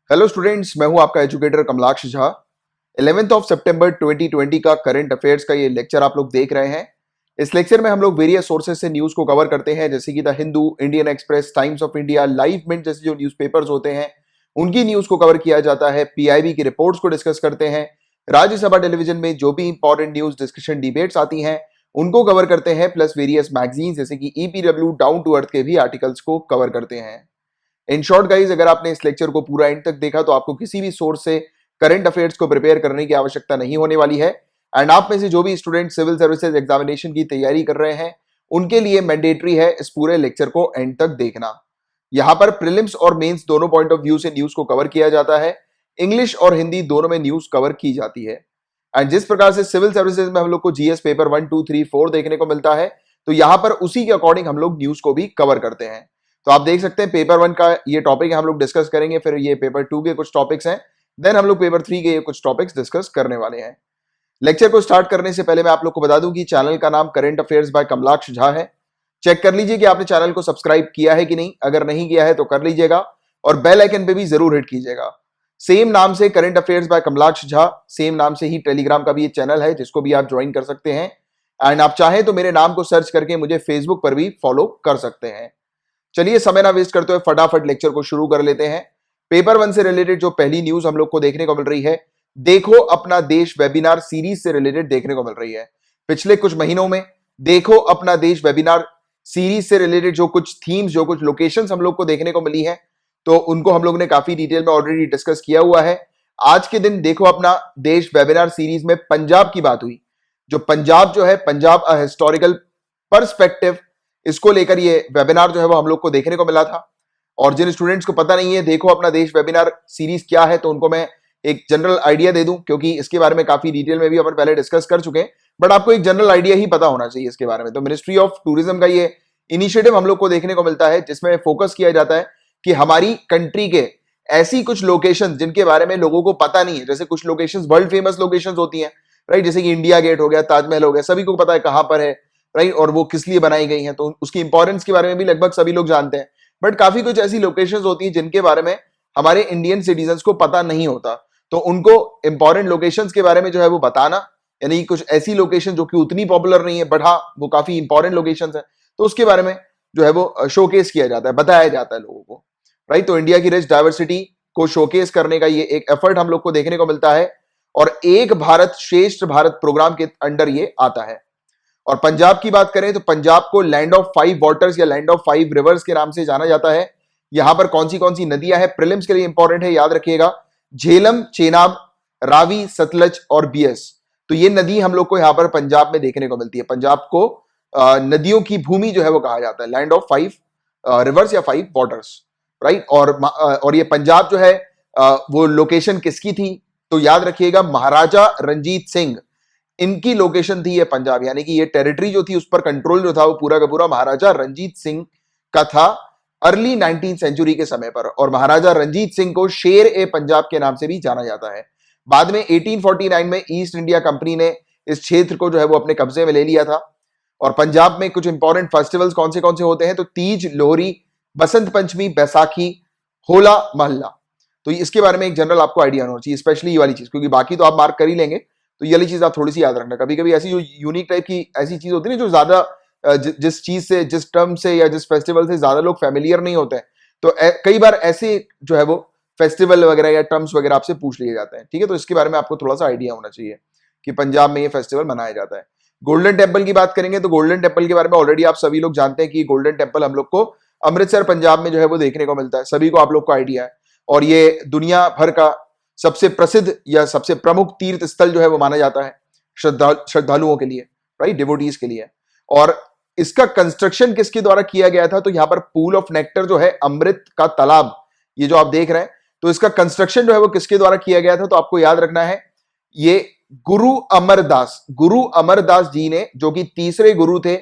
Hello students, मैं हूं आपका educator Kamalaksh Jha. 11th of सितंबर 2020 का करंट अफेयर्स का ये लेक्चर आप लोग देख रहे हैं। इस लेक्चर में हम लोग वेरियस सोर्सेज से न्यूज को कवर करते हैं, जैसे कि the Hindu, Indian Express, Times of India, Live Mint जैसे जो न्यूज़पेपर्स होते हैं उनकी न्यूज को कवर किया जाता है। पीआईबी की रिपोर्ट्स को डिस्कस करते हैं। राज्यसभा टेलीविजन में जो भी इंपॉर्टेंट न्यूज डिस्कशन डिबेट्स आती हैं उनको कवर करते हैं, प्लस वेरियस मैगजीन जैसे कि ईपीडब्ल्यू, डाउन टू अर्थ के भी आर्टिकल्स को कवर करते हैं। इन शॉर्ट गाइज, अगर आपने इस लेक्चर को पूरा एंड तक देखा तो आपको किसी भी सोर्स से करंट अफेयर्स को प्रिपेयर करने की आवश्यकता नहीं होने वाली है। एंड आप में से जो भी स्टूडेंट सिविल सर्विसेज एग्जामिनेशन की तैयारी कर रहे हैं उनके लिए मैंडेटरी है इस पूरे लेक्चर को एंड तक देखना। यहां पर प्रीलिम्स और मेंस दोनों पॉइंट ऑफ व्यू से न्यूज को कवर किया जाता है। इंग्लिश और हिंदी दोनों में न्यूज कवर की जाती है। एंड जिस प्रकार से सिविल सर्विसेज में हम लोग को जीएस पेपर 1, 2, 3, 4 देखने को मिलता है, तो यहां पर उसी के अकॉर्डिंग हम लोग न्यूज को भी कवर करते हैं। तो आप देख सकते हैं पेपर 1 का ये टॉपिक है, हम लोग डिस्कस करेंगे, फिर ये पेपर 2 के कुछ टॉपिक्स हैं, देन हम लोग पेपर 3 के ये कुछ टॉपिक्स डिस्कस करने वाले हैं। लेक्चर को स्टार्ट करने से पहले मैं आप लोग को बता दूं कि चैनल का नाम current affairs by Kamalaksh Jha है। चेक कर लीजिए कि आपने चैनल को सब्सक्राइब किया है कि नहीं। अगर नहीं किया है तो कर लीजिएगा और बेल आइकन पे भी जरूर हिट कीजिएगा। सेम नाम से current affairs by Kamalaksh Jha, same नाम से ही टेलीग्राम का भी एक चैनल है जिसको भी आप ज्वाइन कर सकते हैं। एंड आप चाहें तो मेरे नाम को सर्च करके मुझे फेसबुक पर भी फॉलो कर सकते हैं। चलिए समय ना वेस्ट करते हुए फटाफट लेक्चर को शुरू कर लेते हैं। पेपर 1 से रिलेटेड जो पहली न्यूज हम लोग को देखने को मिल रही है, देखो अपना देश वेबिनार सीरीज से रिलेटेड देखने को मिल रही है। पिछले कुछ महीनों में देखो अपना देश वेबिनार सीरीज से रिलेटेड जो कुछ थीम्स, जो कुछ लोकेशंस हम लोग को देखने को मिली है, तो उनको हम लोग ने काफी डिटेल में ऑलरेडी डिस्कस किया हुआ है। आज के दिन देखो अपना देश वेबिनार सीरीज में पंजाब की बात हुई। जो पंजाब जो है, पंजाब अ हिस्टोरिकल पर्सपेक्टिव, इसको लेकर ये वेबिनार जो है वो हम लोग को देखने को मिला था। और जिन स्टूडेंट्स को पता नहीं है देखो अपना देश वेबिनार सीरीज क्या है, तो उनको मैं एक जनरल आइडिया दे दूं, क्योंकि इसके बारे में काफी डिटेल में भी अपन पहले डिस्कस कर चुके हैं, बट आपको एक जनरल आइडिया ही पता होना चाहिए इसके बारे में। तो मिनिस्ट्री ऑफ टूरिज्म का ये इनिशिएटिव हम लोग को देखने को मिलता है, जिसमें फोकस किया जाता है कि हमारी कंट्री के ऐसी कुछ लोकेशन जिनके बारे में लोगों को पता नहीं है। जैसे कुछ लोकेशन वर्ल्ड फेमस लोकेशन होती हैं, राइट, जैसे कि इंडिया गेट हो गया, ताजमहल हो गया, सभी को पता है कहां पर है, राइट, और वो किस लिए बनाई गई हैं, तो उसकी इंपॉर्टेंस के बारे में भी लगभग सभी लोग जानते हैं। बट काफी कुछ ऐसी लोकेशंस होती हैं जिनके बारे में हमारे इंडियन सिटीजन्स को पता नहीं होता, तो उनको इंपॉर्टेंट लोकेशंस के बारे में जो है वो बताना, यानी कुछ ऐसी लोकेशन जो कि उतनी पॉपुलर नहीं है बट हाँ वो काफी इंपॉर्टेंट लोकेशंस है, तो उसके बारे में जो है वो शोकेस किया जाता है, बताया जाता है लोगों को, राइट। तो इंडिया की रिच डाइवर्सिटी को शोकेस करने का ये एक एफर्ट हम लोग को देखने को मिलता है, और एक भारत श्रेष्ठ भारत प्रोग्राम के अंडर ये आता है। और पंजाब की बात करें तो पंजाब को लैंड ऑफ 5 वाटर्स या लैंड ऑफ 5 रिवर्स के नाम से जाना जाता है। यहां पर कौन सी नदियां हैं, प्रीलिम्स के लिए इंपॉर्टेंट है, याद रखिएगा, झेलम, चेनाब, रावी, सतलज और बियस। तो ये नदी हम लोग को यहां पर पंजाब में देखने को मिलती है। पंजाब को नदियों की भूमि जो है वो कहा जाता है, लैंड ऑफ 5 रिवर्स या 5 वाटर्स, राइट। और ये पंजाब जो है वो लोकेशन किसकी थी, तो याद रखिएगा महाराजा रंजीत सिंह, इनकी लोकेशन थी ये पंजाब, यानी कि ये टेरिटरी जो थी उस पर कंट्रोल जो था वो पूरा का पूरा महाराजा रंजीत सिंह का था अर्ली 19th सेंचुरी के समय पर। और महाराजा रंजीत सिंह को शेर ए पंजाब के नाम से भी जाना जाता है। बाद में 1849 में ईस्ट इंडिया कंपनी ने इस क्षेत्र को जो है वो अपने कब्जे में ले लिया था। और पंजाब में कुछ इंपॉर्टेंट फेस्टिवल्स कौन से होते हैं, तो तीज, लोहरी, बसंत पंचमी, बैसाखी, होला महल्ला। तो इसके बारे में एक जनरल आपको आइडिया होना चाहिए, स्पेशली ये वाली चीज, क्योंकि बाकी तो आप मार्क कर ही लेंगे, तो ये वाली चीज आप थोड़ी सी याद रखना। कभी कभी ऐसी जो यूनिक टाइप की ऐसी चीज होती है ना, जो ज्यादा जिस चीज से, जिस टर्म से या जिस फेस्टिवल से ज्यादा लोग फैमिलियर नहीं होते हैं, तो कई बार ऐसे जो है वो फेस्टिवल वगैरह या टर्म्स वगैरह आपसे पूछ लिए जाते हैं, ठीक है। तो इसके बारे में आपको थोड़ा सा आइडिया होना चाहिए कि पंजाब में ये फेस्टिवल मनाया जाता है। गोल्डन टेम्पल की बात करेंगे तो गोल्डन टेम्पल के बारे में ऑलरेडी आप सभी लोग जानते हैं कि गोल्डन टेम्पल हम लोग को अमृतसर पंजाब में जो है वो देखने को मिलता है, सभी को आप लोग को आइडिया है। और ये दुनिया भर का सबसे प्रसिद्ध या सबसे प्रमुख तीर्थ स्थल जो है वो माना जाता है श्रद्धालुओं के लिए, राइट, डिवोटीज के लिए। और इसका कंस्ट्रक्शन किसके द्वारा किया गया था, तो यहां पर पूल ऑफ नेक्टर जो है, अमृत का तालाब, ये जो आप देख रहे हैं, तो इसका कंस्ट्रक्शन जो है वो किसके द्वारा किया गया था, तो आपको याद रखना है ये गुरु अमरदास जी ने, जो कि तीसरे गुरु थे,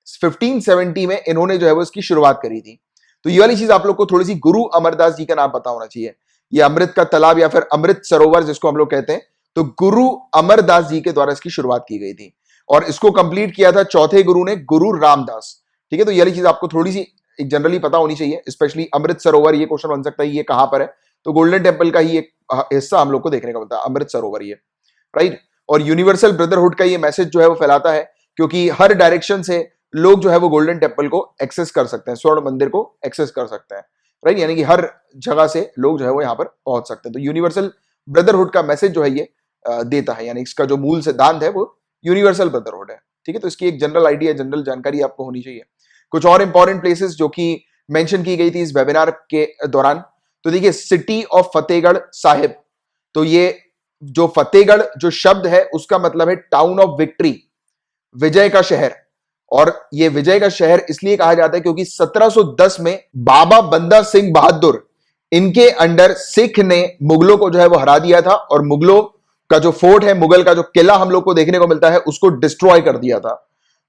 1570 में इन्होंने जो है वो इसकी शुरुआत करी थी। तो ये वाली चीज आप लोग को थोड़ी सी गुरु अमरदास जी का नाम पता होना चाहिए। ये अमृत का तालाब या फिर अमृत सरोवर जिसको हम लोग कहते हैं, तो गुरु अमरदास जी के द्वारा इसकी शुरुआत की गई थी। और इसको कंप्लीट किया था चौथे गुरु ने, गुरु रामदास, ठीक है। तो ये वाली चीज आपको थोड़ी सी एक जनरली पता होनी चाहिए, स्पेशली अमृत सरोवर, ये क्वेश्चन बन सकता है ये कहां पर है, तो गोल्डन टेम्पल का ही एक हिस्सा हम लोग को देखने को मिलता है, अमृत सरोवर ये, राइट। और यूनिवर्सल ब्रदरहुड का ये मैसेज जो है वो फैलाता है, क्योंकि हर डायरेक्शन से लोग जो है वो गोल्डन टेम्पल को एक्सेस कर सकते हैं, स्वर्ण मंदिर को एक्सेस कर सकते हैं, राइट। यानी कि हर जगह से लोग जो है वो यहाँ पर पहुंच सकते हैं। तो यूनिवर्सल ब्रदरहुड का मैसेज जो है ये देता है, यानी इसका जो मूल सिद्धांत है वो यूनिवर्सल ब्रदरहुड है, ठीक है। तो इसकी एक जनरल आइडिया, जनरल जानकारी आपको होनी चाहिए। कुछ और इंपॉर्टेंट प्लेसेस जो कि मेंशन की गई थी इस वेबिनार के दौरान, तो देखिए सिटी ऑफ फतेहगढ़ साहिब। तो ये जो फतेहगढ़ जो शब्द है उसका मतलब है टाउन ऑफ विक्ट्री, विजय का शहर। और ये विजय का शहर इसलिए कहा जाता है क्योंकि 1710 में बाबा बंदा सिंह बहादुर, इनके अंडर सिख ने मुगलों को जो है वो हरा दिया था, और मुगलों का जो फोर्ट है, मुगल का जो किला हम लोग को देखने को मिलता है, उसको डिस्ट्रॉय कर दिया था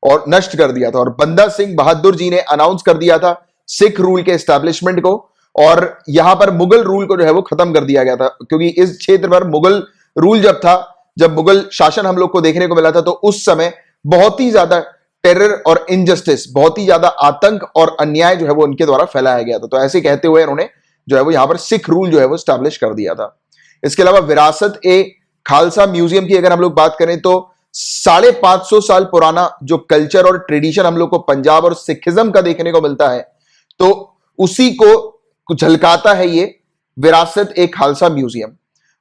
और नष्ट कर दिया था। और बंदा सिंह बहादुर जी ने अनाउंस कर दिया था सिख रूल के एस्टैब्लिशमेंट को, और यहां पर मुगल रूल को जो है वो खत्म कर दिया गया था। क्योंकि इस क्षेत्र पर मुगल रूल जब था, जब मुगल शासन हम लोग को देखने को मिला था, तो उस समय बहुत ही ज्यादा टेरर और इनजस्टिस, बहुत ही ज्यादा आतंक और अन्याय जो है वो उनके द्वारा फैलाया गया था। तो ऐसे कहते हुए उन्होंने जो है वो यहां पर सिख रूल जो है वो स्टैब्लिश कर दिया था। इसके अलावा विरासत ए खालसा म्यूजियम की अगर हम लोग बात करें तो 550 साल पुराना जो कल्चर और ट्रेडिशन हम लोग को पंजाब और सिखिज्म का देखने को मिलता है, तो उसी को झलकाता है ये विरासत ए खालसा म्यूजियम।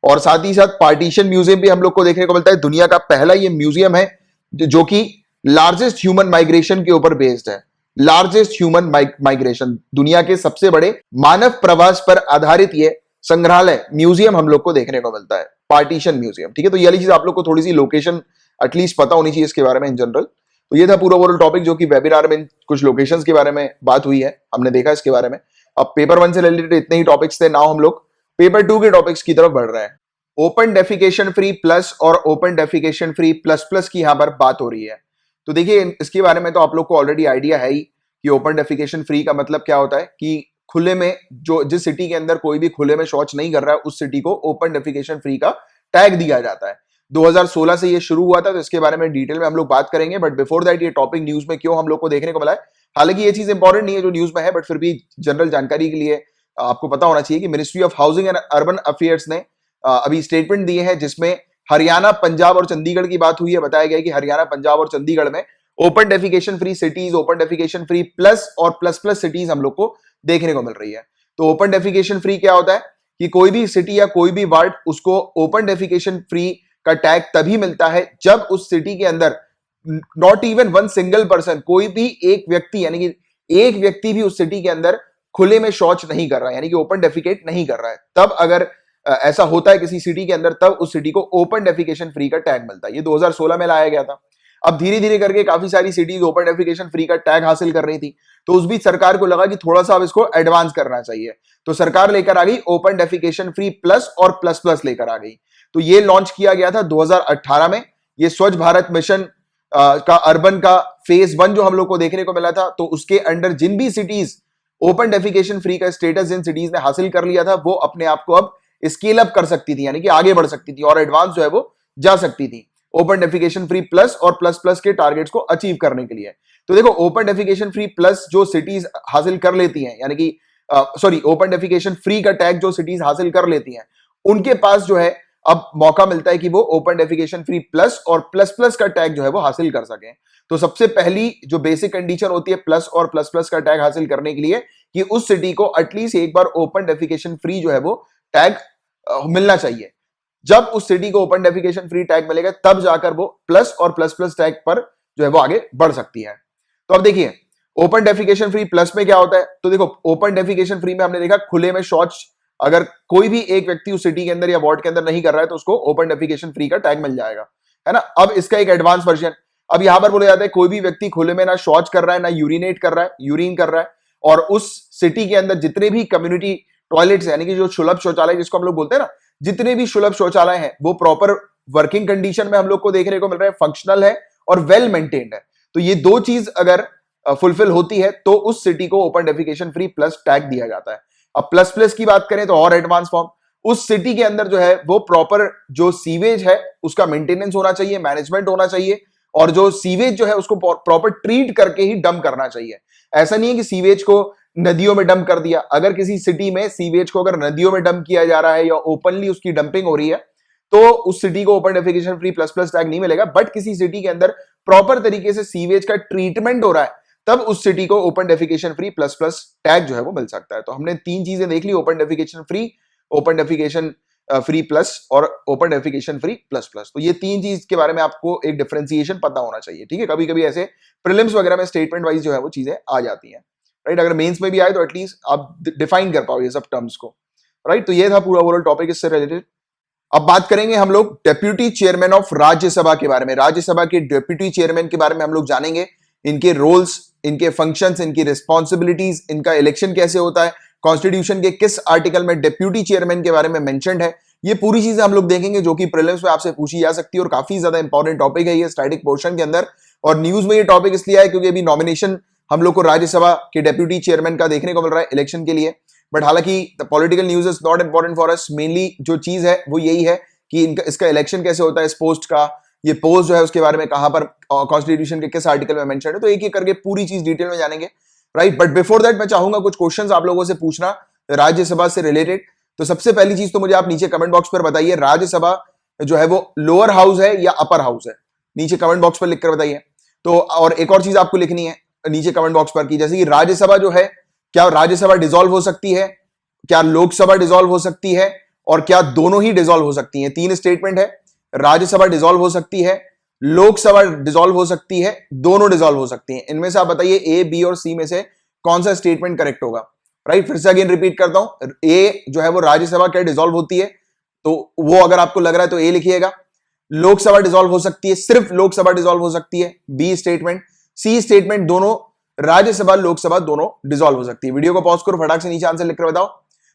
और साथ ही साथ पार्टीशन म्यूजियम भी हम लोग को देखने को मिलता है। दुनिया का पहला ये म्यूजियम है जो कि लार्जेस्ट ह्यूमन माइग्रेशन के ऊपर बेस्ड है। लार्जेस्ट ह्यूमन माइग्रेशन, दुनिया के सबसे बड़े मानव प्रवास पर आधारित ये संग्रहालय म्यूजियम हम लोग को देखने को मिलता है, पार्टीशन म्यूजियम, ठीक है। तो ये वाली चीज आप लोग को थोड़ी सी लोकेशन एटलीस्ट पता होनी चाहिए इसके बारे में इन जनरल। तो ये था पूरा ओवरऑल टॉपिक जो कि वेबिनार में कुछ लोकेशंस के बारे में बात हुई है, हमने देखा इसके बारे में। अब पेपर 1 से रिलेटेड इतने ही टॉपिक्स थे, नाउ हम लोग पेपर 2 के टॉपिक्स की तरफ बढ़ रहे हैं। ओपन डेफिकेशन फ्री प्लस और open defecation free plus plus की यहां पर बात हो रही है। तो देखिए इसके बारे में तो आप लोग को ऑलरेडी आइडिया है ही कि ओपन डेफिकेशन फ्री का मतलब क्या होता है, कि खुले में जो जिस सिटी के अंदर कोई भी खुले में शौच नहीं कर रहा है उस सिटी को ओपन डेफिकेशन फ्री का टैग दिया जाता है। 2016 से ये शुरू हुआ था, तो इसके बारे में डिटेल में हम लोग बात करेंगे। बट बिफोर दैट ये टॉपिक न्यूज में क्यों हम लोग को देखने को मिला है, हालांकि ये चीज इंपॉर्टेंट नहीं है जो न्यूज में है, बट फिर भी जनरल जानकारी के लिए आपको पता होना चाहिए कि ministry of housing and urban affairs ने अभी स्टेटमेंट दिए हैं जिसमें हरियाणा, पंजाब और चंडीगढ़ की बात हुई है। बताया गया कि हरियाणा, पंजाब और चंडीगढ़ में open defecation free cities, open defecation free plus और प्लस प्लस सिटीज हम लोग को देखने को मिल रही है। तो ओपन डेफिकेशन फ्री क्या होता है कि कोई भी सिटी या कोई भी वार्ड, उसको ओपन डेफिकेशन फ्री का टैग तभी मिलता है जब उस सिटी के अंदर not even one single person, कोई भी एक व्यक्ति, यानी कि एक व्यक्ति भी उस सिटी के अंदर खुले में शौच नहीं कर रहा है, यानी कि ओपन डेफिकेट नहीं कर रहा है। तब अगर ऐसा होता है किसी सिटी के अंदर, तब उस सिटी को ओपन डेफिकेशन फ्री का टैग मिलता है। ये 2016 में लाया गया था। अब धीरे धीरे करके काफी सारी सिटीज ओपन डेफिकेशन फ्री का टैग हासिल कर रही थी, तो उस बीच सरकार को लगा कि थोड़ा सा अब इसको एडवांस करना चाहिए, तो सरकार लेकर आ गई ओपन डेफिकेशन फ्री प्लस और प्लस प्लस लेकर आ गई। तो ये लॉन्च किया गया था 2018 में। ये स्वच्छ भारत मिशन का अर्बन का फेज 1 जो हम लोग को देखने को मिला था, तो उसके अंडर जिन भी सिटीज ओपन डेफिकेशन फ्री का स्टेटस जिन सिटीज ने हासिल कर लिया था, वो अपने आप को अब स्केल अप कर सकती थी, यानी कि आगे बढ़ सकती थी और एडवांस जो है वो जा सकती थी ओपन डेफिकेशन फ्री प्लस और प्लस प्लस के टारगेट्स को अचीव करने के लिए। तो देखो ओपन डेफिकेशन फ्री प्लस जो सिटीज हासिल कर लेती हैं, यानी कि सॉरी ओपन डेफिकेशन फ्री का टैग जो सिटीज हासिल कर लेती हैं, उनके पास जो है अब मौका मिलता है कि वो ओपन डेफिकेशन फ्री प्लस और प्लस प्लस का टैग जो है वो हासिल कर सकें। तो सबसे पहली जो बेसिक कंडीशन होती है प्लस और प्लस प्लस का टैग हासिल करने के लिए, कि उस सिटी को एटलीस्ट एक बार ओपन डेफिकेशन फ्री जो है वो टैग मिलना चाहिए। जब उस सिटी को ओपन डेफिकेशन फ्री टैग मिलेगा, तब जाकर वो प्लस और प्लस प्लस टैग पर जो है वो आगे बढ़ सकती है। तो अब देखिए ओपन डेफिकेशन फ्री प्लस में क्या होता है, तो देखो ओपन डेफिकेशन फ्री में हमने देखा खुले में शौच अगर कोई भी एक व्यक्ति उस सिटी के अंदर या वार्ड के अंदर नहीं कर रहा है, तो उसको ओपन डेफिकेशन फ्री का टैग मिल जाएगा, है ना। अब इसका एक एडवांस वर्जन, अब यहां पर बोला जाता है कोई भी व्यक्ति खुले में ना शौच कर रहा है, ना यूरिनेट कर रहा है, यूरिन कर रहा है, और उस सिटी के अंदर जितने भी कम्युनिटी टॉयलेट्स यानी कि जो सुलभ शौचालय जिसको हम लोग बोलते हैं ना, जितने भी सुलभ शौचालय हैं वो प्रॉपर वर्किंग कंडीशन में हम लोग को देखने को मिल रहा है, फंक्शनल है और वेल मेंटेन्ड है। तो ये दो चीज अगर फुलफिल होती है तो उस सिटी को open defecation free plus tag दिया जाता है। अब प्लस प्लस की बात करें तो और एडवांस फॉर्म, उस सिटी के अंदर जो है वो प्रॉपर जो सीवेज है उसका मेंटेनेंस होना चाहिए, मैनेजमेंट होना चाहिए, और जो सीवेज जो है उसको प्रॉपर ट्रीट करके ही डंप करना चाहिए। ऐसा नहीं है कि सीवेज को नदियों में डंप कर दिया। अगर किसी सिटी में सीवेज को अगर नदियों में डंप किया जा रहा है या ओपनली उसकी डंपिंग हो रही है तो उस सिटी को open defecation free plus plus tag नहीं मिलेगा। बट किसी सिटी के अंदर प्रॉपर तरीके से सीवेज का ट्रीटमेंट हो रहा है तब उस सिटी को open defecation free plus plus tag जो है वो मिल सकता है। तो हमने तीन चीजें देख ली, open defecation free, open defecation free plus और open defecation free plus plus. तो ये तीन चीज के बारे में आपको एक डिफरेंशिएशन पता होना चाहिए, ठीक है। कभी कभी ऐसे प्रीलिम्स वगैरह में स्टेटमेंट वाइज जो है वो चीजें आ जाती हैं, राइट। अगर मेंस में भी आए तो एटलीस्ट आप डिफाइन कर पाओ ये सब टर्म्स को, राइट। तो ये था पूरा ओवरऑल टॉपिक इससे रिलेटेड। अब बात करेंगे हम लोग डेप्यूटी चेयरमैन ऑफ राज्यसभा के बारे में। राज्यसभा के डेप्यूटी चेयरमैन के बारे में हम लोग जानेंगे, इनके रोल्स, इनके फंक्शंस, इनकी रिस्पॉन्सिबिलिटीज, इनका इलेक्शन कैसे होता है, कॉन्स्टिट्यूशन के किस आर्टिकल में डेप्यूटी चेयरमैन के बारे में मेंशन्ड है। ये पूरी चीजें हम लोग देखेंगे जो कि प्रीलिम्स में आपसे पूछी जा सकती है और काफी ज्यादा इंपॉर्टेंट टॉपिक है ये स्टैटिक पोर्शन के अंदर। और न्यूज में ये टॉपिक इसलिए आया क्योंकि अभी नॉमिनेशन हम लोग को राज्यसभा के डेप्यूटी चेयरमैन का देखने को मिल रहा है इलेक्शन के लिए। बट हालांकि political news is not important for us, mainly जो चीज है वो यही है कि इसका इलेक्शन कैसे होता है, इस पोस्ट का, ये पोस्ट जो है उसके बारे में कहां पर कॉन्स्टिट्यूशन के किस आर्टिकल में मेंशन है। तो एक एक करके पूरी चीज डिटेल में जानेंगे, राइट। बट बिफोर दैट मैं चाहूंगा कुछ क्वेश्चंस आप लोगों से पूछना राज्यसभा से रिलेटेड। तो सबसे पहली चीज तो मुझे आप नीचे कमेंट बॉक्स पर बताइए, राज्यसभा जो है वो लोअर हाउस है या अपर हाउस है, नीचे कमेंट बॉक्स पर लिखकर बताइए। तो और एक और चीज आपको लिखनी है नीचे कमेंट बॉक्स पर कि जैसे कि राज्यसभा जो है, क्या राज्यसभा डिसॉल्व हो सकती है, क्या लोकसभा डिसॉल्व हो सकती है, और क्या दोनों ही डिसॉल्व हो सकती हैं। तीन स्टेटमेंट है, राज्यसभा डिसॉल्व हो सकती है, लोकसभा डिसॉल्व हो सकती है, दोनों डिसॉल्व हो सकती हैं। इनमें से आप बताइए ए, बी और सी में से कौन सा स्टेटमेंट करेक्ट होगा, राइट। फिर से अगेन रिपीट करता हूं, ए जो है वो राज्यसभा क्या डिसॉल्व होती है, तो वो अगर आपको लग रहा है तो ए लिखिएगा। लोकसभा डिसॉल्व हो सकती है, सिर्फ लोकसभा डिसॉल्व हो सकती है, बी स्टेटमेंट। सी स्टेटमेंट दोनों राज्यसभा लोकसभा दोनों डिसॉल्व हो सकती है। वीडियो को पॉज करो, फटाक से नीचे आंसर लिखकर बताओ।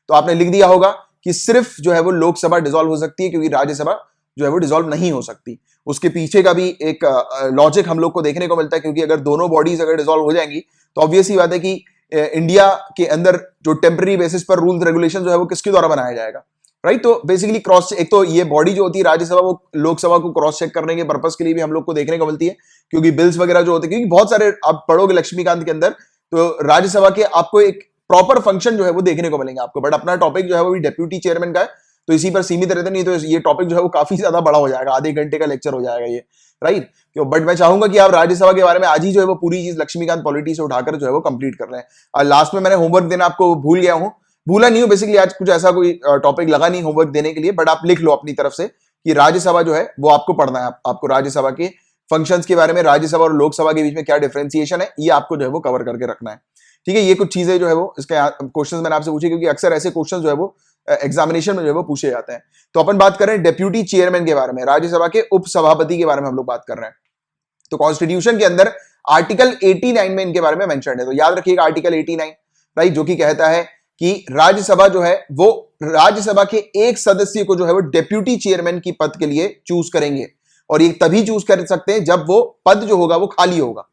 तो आपने लिख दिया होगा कि सिर्फ जो है वो लोकसभा डिसॉल्व हो सकती है क्योंकि राज्यसभा जो है वो डिसॉल्व नहीं हो सकती। उसके पीछे का भी एक लॉजिक हम लोग को देखने को मिलता है क्योंकि अगर दोनों बॉडीज अगर डिसॉल्व हो जाएंगी तो ऑब्वियस ही बात है कि इंडिया के अंदर जो टेम्पररी बेसिस पर रूल्स रेगुलेशन जो है वो किसके द्वारा बनाया जाएगा, राइट। तो बेसिकली क्रॉस, एक तो ये बॉडी जो होती है राज्यसभा वो लोकसभा को क्रॉस चेक करने के पर्पस के लिए भी हम लोग को देखने को मिलती है क्योंकि बिल्स वगैरह जो होते हैं, क्योंकि बहुत सारे आप पढ़ोगे लक्ष्मीकांत के अंदर तो राज्यसभा के आपको एक प्रॉपर फंक्शन जो है वो देखने को मिलेंगे आपको। बट अपना टॉपिक जो है वो भी डेप्यूटी चेयरमैन का है तो इसी पर सीमित रहते, नहीं तो ये टॉपिक जो है वो काफी ज्यादा बड़ा हो जाएगा, आधे घंटे का लेक्चर हो जाएगा ये, राइट। बट मैं चाहूंगा कि आप राज्यसभा के बारे में आज ही जो है वो पूरी चीज लक्ष्मीकांत पॉलिटी से उठाकर जो है वो कंप्लीट कर रहे हैं। लास्ट में मैंने होमवर्क देना आपको भूल गया हूं, भूला नहीं हूं, बेसिकली आज कुछ ऐसा कोई टॉपिक लगा नहीं होमवर्क देने के लिए, बट आप लिख लो अपनी तरफ से कि राज्यसभा जो है वो आपको पढ़ना है। आपको राज्यसभा के फंक्शंस के बारे में, राज्यसभा और लोकसभा के बीच में क्या डिफरेंशिएशन है, ये आपको जो है वो कवर करके रखना है, ठीक है। ये कुछ चीजें जो है वो इसके क्वेश्चंस मैंने आपसे पूछे क्योंकि अक्सर ऐसे क्वेश्चंस जो है वो एग्जामिनेशन में जो है वो पूछे जाते हैं। तो अपन बात कर रहे हैं डेप्यूटी चेयरमैन के बारे में, राज्यसभा के उपसभापति के बारे में हम लोग बात कर रहे हैं। तो कॉन्स्टिट्यूशन के अंदर आर्टिकल 89 में इनके बारे में मेंशन है, तो याद रखिएगा आर्टिकल 89, राइट, जो कि कहता है कि राज्यसभा जो है वो राज्यसभा के एक सदस्य को जो है वो डेप्यूटी चेयरमैन की पद के लिए चूज करेंगे और ये तभी चूज कर सकते हैं जब वो पद जो होगा वो खाली होगा।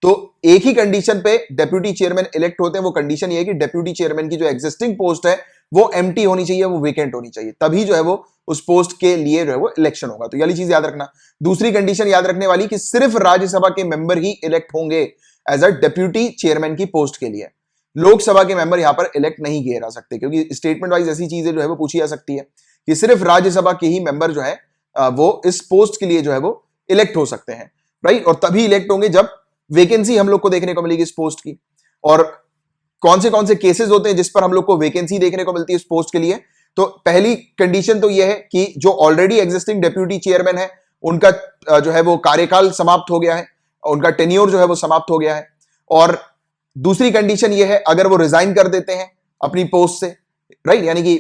तो एक ही कंडीशन पे डेप्यूटी चेयरमैन इलेक्ट होते हैं, वो कंडीशन ये है कि डेप्यूटी चेयरमैन की जो एग्जिस्टिंग पोस्ट है वो एम्प्टी होनी चाहिए, वो वेकेंट होनी चाहिए, तभी जो है वो उस पोस्ट के लिए जो है वो इलेक्शन होगा। तो ये वाली चीज याद रखना। दूसरी कंडीशन याद रखने वाली कि सिर्फ राज्यसभा के मेंबर ही इलेक्ट होंगे एज अ डेप्यूटी चेयरमैन की पोस्ट के लिए, लोकसभा के मेंबर यहां पर इलेक्ट नहीं किए जा सकते क्योंकि स्टेटमेंट वाइज ऐसी चीजें जो है वो पूछी जा सकती है कि सिर्फ राज्यसभा के ही मेंबर जो है वो इस पोस्ट के लिए जो है वो इलेक्ट हो सकते हैं, राइट। और तभी इलेक्ट होंगे जब वैकेंसी हम लोग को देखने को मिलेगी इस पोस्ट की। और कौन से केसेस होते हैं जिस पर हम लोग को वैकेंसी देखने को मिलती है इस पोस्ट के लिए। तो पहली कंडीशन तो यह है कि जो ऑलरेडी एग्जिस्टिंग डेप्यूटी चेयरमैन है उनका जो है वो कार्यकाल समाप्त हो गया है, उनका टेन्योर जो है वो समाप्त हो गया है। और दूसरी कंडीशन यह है अगर वो रिजाइन कर देते हैं अपनी पोस्ट से, राइट, यानी कि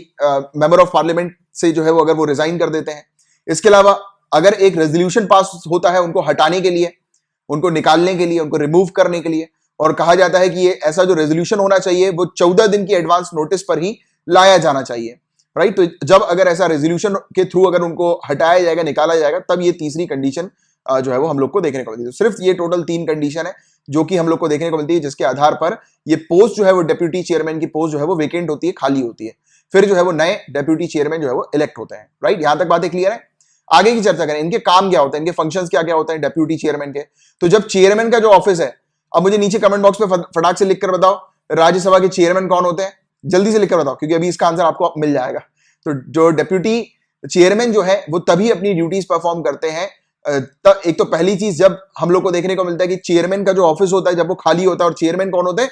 मेंबर ऑफ पार्लियामेंट से जो है वो अगर वो रिजाइन कर देते हैं। इसके अलावा अगर एक रेजोल्यूशन पास होता है उनको हटाने के लिए, उनको निकालने के लिए, उनको रिमूव करने के लिए, और कहा जाता है कि ये ऐसा जो रेजोल्यूशन होना चाहिए वो 14 दिन की एडवांस नोटिस पर ही लाया जाना चाहिए, राइट। तो जब अगर ऐसा रेजोल्यूशन के थ्रू अगर उनको हटाया जाएगा, निकाला जाएगा, तब ये तीसरी कंडीशन जो है वो हम लोग को देखने को मिलती है। तो सिर्फ ये टोटल 3 कंडीशन है जो कि हम लोग को देखने को मिलती है जिसके आधार पर ये पोस्ट जो है वो डेप्यूटी चेयरमैन की पोस्ट जो है वो वेकेंट होती है, खाली होती है। फिर जो है वो नए डेप्यूटी चेयरमैन जो है वो इलेक्ट होते हैं, राइट। यहां तक बातें क्लियर है। आगे की चर्चा करें, इनके काम क्या होते हैं, इनके फंक्शंस क्या क्या होते हैं डेप्यूटी चेयरमैन के। तो जब चेयरमैन का जो ऑफिस है, अब मुझे नीचे कमेंट बॉक्स में फटाक से लिख कर बताओ राज्यसभा के चेयरमैन कौन होते हैं? जल्दी से लिखकर बताओ, क्योंकि अभी इसका आंसर आपको मिल जाएगा। तो जो डेप्यूटी चेयरमैन जो है वो तभी अपनी ड्यूटीज परफॉर्म करते हैं। एक तो पहली चीज जब हम लोग को देखने को मिलता है कि चेयरमैन का जो ऑफिस होता है जब वो खाली होता है, और चेयरमैन कौन होते हैं?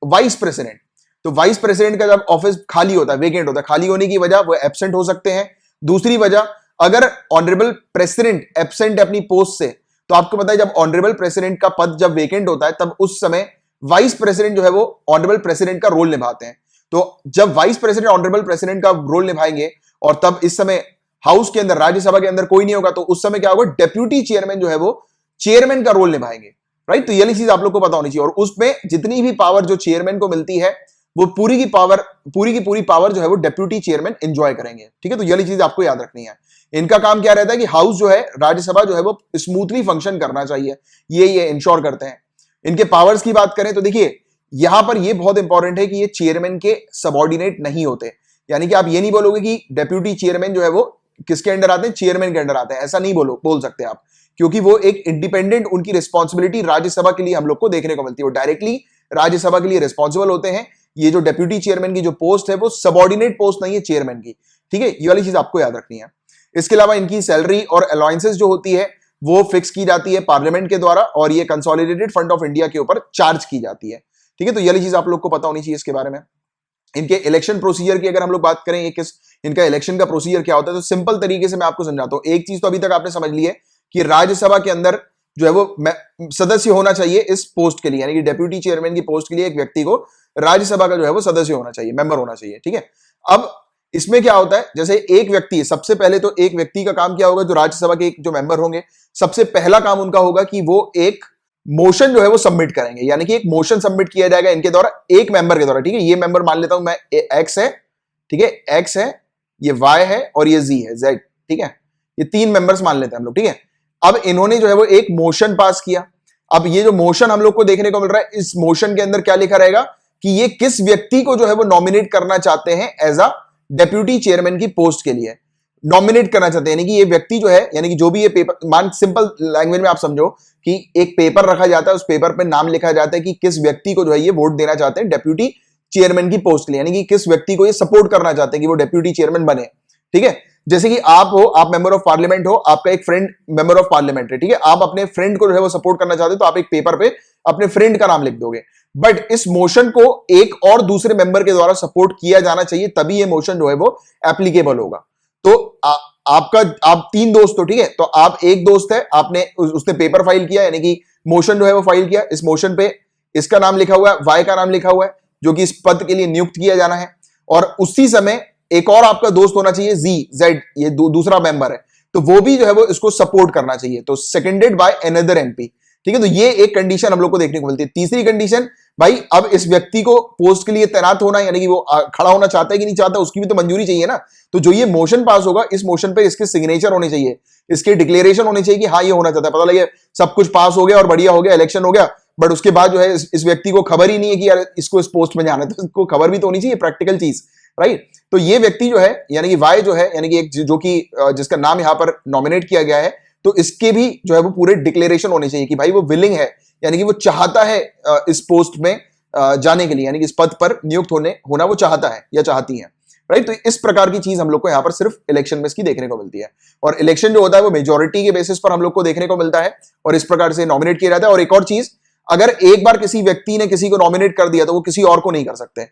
Vice president. तो वाइस प्रेसिडेंट का जब ऑफिस खाली होता है, वेकेंट होता है, खाली होने की वजह वो एब्सेंट हो सकते हैं। दूसरी वजह, अगर ऑनरेबल प्रेसिडेंट एब्सेंट है अपनी पोस्ट से, तो आपको पता है जब ऑनरेबल प्रेसिडेंट का पद जब वेकेंट होता है तब उस समय वाइस प्रेसिडेंट जो है वो ऑनरेबल प्रेसिडेंट का रोल निभाते हैं। तो जब वाइस प्रेसिडेंट ऑनरेबल प्रेसिडेंट का रोल निभाएंगे और तब इस समय हाउस के अंदर, राज्यसभा के अंदर कोई नहीं होगा, तो उस समय क्या होगा? डेप्यूटी चेयरमैन जो है वो चेयरमैन का रोल निभाएंगे, राइट? तो ये चीज आप लोग को पता होनी चाहिए। और उसमें जितनी भी पावर जो चेयरमैन को मिलती है वो पूरी की पूरी पावर जो है वो डेप्यूटी चेयरमैन एंजॉय करेंगे, ठीक है? तो ये चीज आपको याद रखनी है। इनका काम क्या रहता है कि हाउस जो है, राज्यसभा जो है वो स्मूथली फंक्शन करना चाहिए, ये इंश्योर करते हैं। इनके पावर्स की बात करें तो देखिए यहां पर ये बहुत इंपॉर्टेंट है कि ये चेयरमैन के सबऑर्डिनेट नहीं होते। यानी कि आप ये नहीं बोलोगे कि डेप्यूटी चेयरमैन जो है वो किसके अंडर आते हैं? चेयरमैन के अंडर आते हैं, ऐसा नहीं बोल सकते आप, क्योंकि वो एक इंडिपेंडेंट, उनकी रिस्पॉन्सिबिलिटी राज्यसभा के लिए हम लोग को देखने को मिलती है, वो डायरेक्टली राज्यसभा के लिए रिस्पॉन्सिबल होते हैं। ये जो डेप्यूटी चेयरमैन की जो पोस्ट है वो सबऑर्डिनेट पोस्ट नहीं है चेयरमैन की, ठीक है? ये वाली चीज आपको याद रखनी है। इसके अलावा इनकी सैलरी और अलाउंसेस जो होती है वो फिक्स की जाती है पार्लियामेंट के द्वारा, और ये कंसोलिडेटेड फंड ऑफ इंडिया के ऊपर चार्ज की जाती है, ठीक है? तो ये वाली चीज आप लोग को पता होनी चाहिए इसके बारे में। इनके इलेक्शन प्रोसीजर की अगर हम लोग बात करें, इनका इलेक्शन का प्रोसीजर क्या होता है, तो सिंपल तरीके से मैं आपको समझाता हूं। एक चीज तो अभी तक आपने समझ ली है कि राज्यसभा के अंदर जो है वो सदस्य होना चाहिए इस पोस्ट के लिए, यानी कि डेप्यूटी चेयरमैन की पोस्ट के लिए एक व्यक्ति को राज्यसभा का जो है वो सदस्य होना चाहिए, मेंबर होना चाहिए, ठीक है? अब इसमें क्या होता है, जैसे एक व्यक्ति, सबसे पहले तो एक व्यक्ति का काम क्या होगा? जो राज्यसभा के एक जो मेंबर होंगे, सबसे पहला काम उनका होगा कि वो एक मोशन जो है वो सबमिट करेंगे, यानी कि एक मोशन सबमिट किया जाएगा इनके द्वारा, एक मेंबर के द्वारा, ठीक है? ये मेंबर मान लेता हूं मैं एक्स है, ठीक है? एक्स है, ये वाई है और ये जी है, जेड, ठीक है? ये तीन मेंबर्स मान लेते हैं हम लोग, ठीक है? अब इन्होंने जो है वो एक मोशन पास किया। अब ये जो मोशन हम लोग को देखने को मिल रहा है, इस मोशन के अंदर क्या लिखा रहेगा कि ये किस व्यक्ति को जो है वो नॉमिनेट करना चाहते हैं एज अ डेप्यूटी चेयरमैन की पोस्ट के लिए नॉमिनेट करना चाहते हैं। यानी कि ये व्यक्ति जो है, यानी कि जो भी ये पेपर, मान सिंपल लैंग्वेज में आप समझो कि एक पेपर रखा जाता है, उस पेपर पे नाम लिखा जाता है कि किस व्यक्ति को जो है ये वोट देना चाहते हैं डेप्यूटी चेयरमैन की पोस्ट के लिए, यानी कि किस व्यक्ति को ये सपोर्ट करना चाहते हैं कि वो डेप्यूटी चेयरमैन बने, ठीक है? जैसे कि आप हो, आप मेंबर ऑफ पार्लियामेंट हो, आपका एक फ्रेंड मेंबर ऑफ पार्लियामेंट है, ठीक है? आप अपने फ्रेंड को जो है वो सपोर्ट करना चाहते हो, तो आप एक पेपर पे अपने फ्रेंड का नाम लिख दोगे। बट इस मोशन को एक और दूसरे मेंबर के द्वारा सपोर्ट किया जाना चाहिए, तभी ये मोशन जो है वो एप्लीकेबल होगा। तो आप तीन दोस्त हो, ठीक है? तो आप एक दोस्त है, आपने उसने पेपर फाइल किया, यानी कि मोशन जो है वो फाइल किया। इस मोशन पे इसका नाम लिखा हुआ है, वाई का नाम लिखा हुआ है, जो कि इस पद के लिए नियुक्त किया जाना है। और उसी समय एक और आपका दोस्त होना चाहिए, जी, जेड, ये दूसरा मेंबर है, तो वो भी जो है वो इसको सपोर्ट करना चाहिए, तो सेकेंडेड बाय अनदर एमपी, ठीक है? तो ये एक कंडीशन हम लोग को देखने को मिलती है। तीसरी कंडीशन, भाई अब इस व्यक्ति को पोस्ट के लिए तैनात होना, यानी कि वो खड़ा होना चाहता है कि नहीं चाहता, उसकी भी तो मंजूरी चाहिए ना। तो जो ये मोशन पास होगा, इस मोशन पे इसके सिग्नेचर होने चाहिए, इसके डिक्लेरेशन होने चाहिए कि हाँ ये होना चाहता है। पता लगे सब कुछ पास हो गया और बढ़िया हो गया, इलेक्शन हो गया, बट उसके बाद जो है इस व्यक्ति को खबर ही नहीं है कि यार इसको इस पोस्ट में जाना है, तो इसको खबर भी तो होनी चाहिए, प्रैक्टिकल चीज, राइट? तो ये व्यक्ति जो है, यानी कि वाई जो है, यानी कि एक जो कि जिसका नाम यहां पर नॉमिनेट किया गया है, तो इसके भी जो है वो पूरे डिक्लेरेशन होने चाहिए कि भाई वो विलिंग है, यानी कि वो चाहता है इस पोस्ट में जाने के लिए, यानी कि इस पद पर नियुक्त होना वो चाहता है या चाहती है, राइट? तो इस प्रकार की चीज हम लोग को यहां पर सिर्फ इलेक्शन में इसकी देखने को मिलती है। और इलेक्शन जो होता है वो मेजोरिटी के बेसिस पर हम लोग को देखने को मिलता है, और इस प्रकार से नॉमिनेट किया जाता है। और एक और चीज, अगर एक बार किसी व्यक्ति ने किसी को नॉमिनेट कर दिया तो वो किसी और को नहीं कर सकते,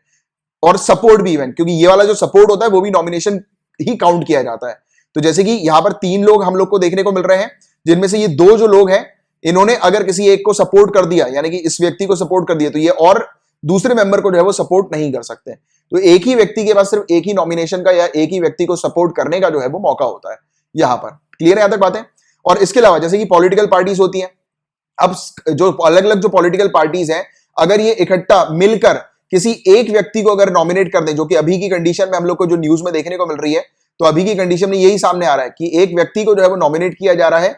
और सपोर्ट भी इवन, क्योंकि ये वाला जो सपोर्ट होता है वो भी नॉमिनेशन ही काउंट किया जाता है। तो जैसे कि यहां पर तीन लोग हम लोग को देखने को मिल रहे हैं, जिनमें से ये दो जो लोग हैं, इन्होंने अगर किसी एक को सपोर्ट कर दिया, यानी कि इस व्यक्ति को सपोर्ट कर दिया, तो ये और दूसरे मेंबर को जो है वो सपोर्ट नहीं कर सकते। तो एक ही व्यक्ति के पास सिर्फ एक ही नॉमिनेशन का या एक ही व्यक्ति को सपोर्ट करने का जो है वो मौका होता है यहां पर। क्लियर है यहां तक बातें? और इसके अलावा जैसे कि पॉलिटिकल पार्टीज होती हैं, अब जो अलग अलग जो पॉलिटिकल पार्टीज हैं, अगर ये इकट्ठा मिलकर किसी एक व्यक्ति को अगर नॉमिनेट कर दें, जो कि अभी की कंडीशन में हम लोग को जो न्यूज में देखने को मिल रही है, तो अभी की कंडीशन में यही सामने आ रहा है कि एक व्यक्ति को जो है वो नॉमिनेट किया जा रहा है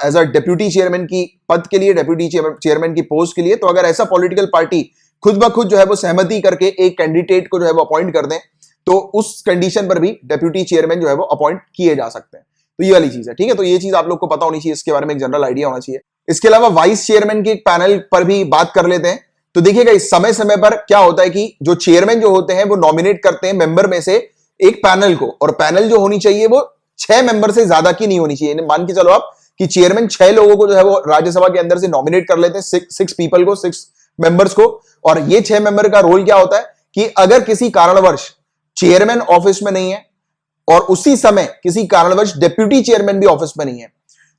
एज अ डेप्यूटी चेयरमैन की पद के लिए, डेप्यूटी चेयरमैन की पोस्ट के लिए। तो अगर ऐसा पॉलिटिकल पार्टी खुद ब खुद जो है वो सहमति करके एक कैंडिडेट को जो है वो अपॉइंट कर दें, तो उस कंडीशन पर भी डेप्यूटी चेयरमैन जो है वो अपॉइंट किए जा सकते हैं। तो ये वाली चीज है, ठीक है? तो ये चीज आप लोग को पता होनी चाहिए, इसके बारे में एक जनरल आइडिया होना चाहिए। इसके अलावा वाइस चेयरमैन के एक पैनल पर भी बात कर लेते हैं। तो देखिएगा इस समय समय पर क्या होता है कि जो चेयरमैन जो होते हैं वो नॉमिनेट करते हैं मेंबर में से एक पैनल को, और पैनल जो होनी चाहिए वो 6 मेंबर से ज्यादा की नहीं होनी चाहिए। मान के चलो आप कि चेयरमैन 6 लोगों को जो है वो राज्यसभा के अंदर से नॉमिनेट कर लेते हैं, 6 पीपल को, 6 मेंबर्स को। और ये 6 मेंबर का रोल क्या होता है कि अगर किसी कारणवश चेयरमैन ऑफिस में नहीं है और उसी समय किसी कारणवश डेप्यूटी चेयरमैन भी ऑफिस में नहीं है,